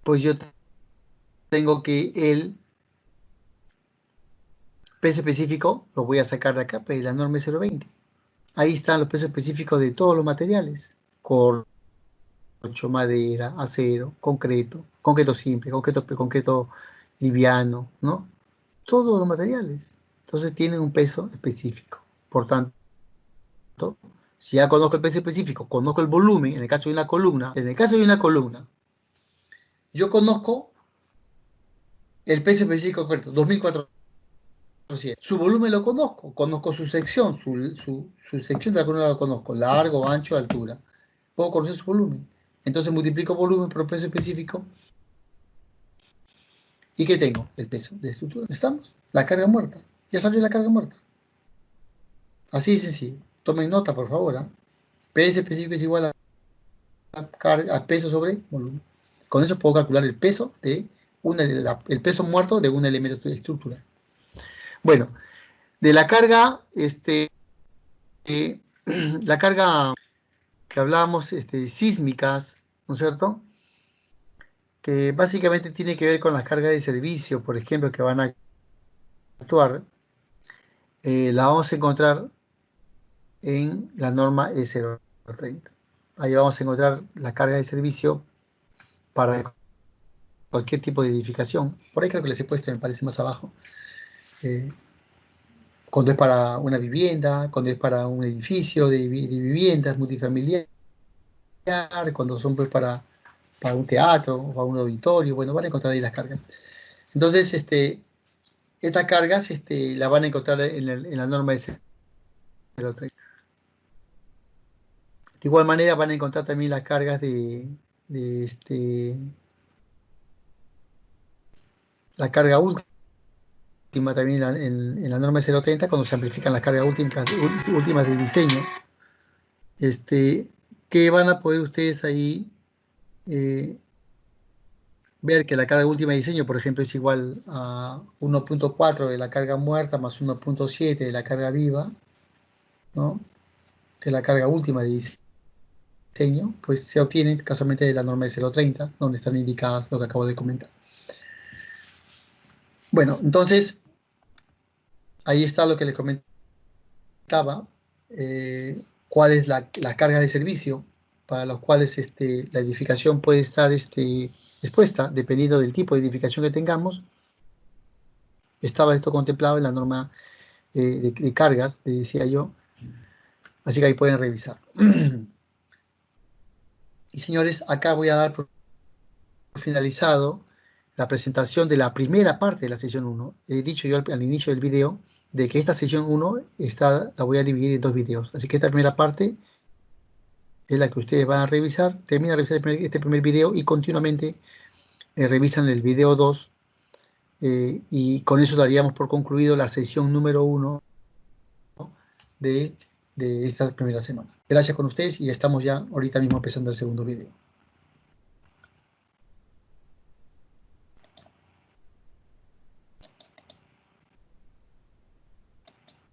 pues yo tengo que el peso específico lo voy a sacar de acá, pues la norma es 0,20. Ahí están los pesos específicos de todos los materiales. Corcho, madera, acero, concreto simple, concreto liviano, ¿no? Todos los materiales. Entonces tienen un peso específico. Por tanto, si ya conozco el peso específico, conozco el volumen, en el caso de una columna, yo conozco el peso específico concreto, 2400. Su volumen lo conozco su sección, su sección de la columna lo conozco, largo, ancho, altura. Puedo conocer su volumen. Entonces multiplico volumen por peso específico. ¿Y qué tengo? El peso de estructura. ¿Estamos? La carga muerta. Ya salió la carga muerta. Así de sencillo. Tomen nota, por favor. Peso específico es igual a peso sobre volumen. Con eso puedo calcular el peso el peso muerto de un elemento estructural. Bueno, de la carga, la carga que hablábamos, sísmicas, ¿no es cierto? Que básicamente tiene que ver con las cargas de servicio, por ejemplo, que van a actuar, la vamos a encontrar en la norma E030. Ahí vamos a encontrar la carga de servicio para cualquier tipo de edificación. Por ahí creo que les he puesto, me parece, más abajo. Cuando es para una vivienda, cuando es para un edificio de viviendas multifamiliar, cuando son pues para un teatro o para un auditorio, bueno, van a encontrar ahí las cargas. Entonces, estas cargas las van a encontrar en la norma de 0,30. De igual manera van a encontrar también las cargas la carga última también en la norma 030, cuando se amplifican las cargas últimas de diseño, que van a poder ustedes ahí ver que la carga última de diseño, por ejemplo, es igual a 1.4 de la carga muerta más 1.7 de la carga viva, ¿no? Que es la carga última de diseño, pues se obtiene casualmente de la norma de 0.30, donde están indicadas lo que acabo de comentar. Bueno, entonces, ahí está lo que les comentaba, cuál es la carga de servicio para los cuales la edificación puede estar expuesta, dependiendo del tipo de edificación que tengamos. Estaba esto contemplado en la norma de cargas, le decía yo, así que ahí pueden revisar. Y señores, acá voy a dar por finalizado la presentación de la primera parte de la sesión 1. He dicho yo al inicio del video de que esta sesión 1 la voy a dividir en 2 videos. Así que esta primera parte es la que ustedes van a revisar. Terminan de revisar este primer video y continuamente revisan el video 2. Y con eso daríamos por concluido la sesión número 1 de esta primera semana. Gracias con ustedes y estamos ya ahorita mismo empezando el segundo video.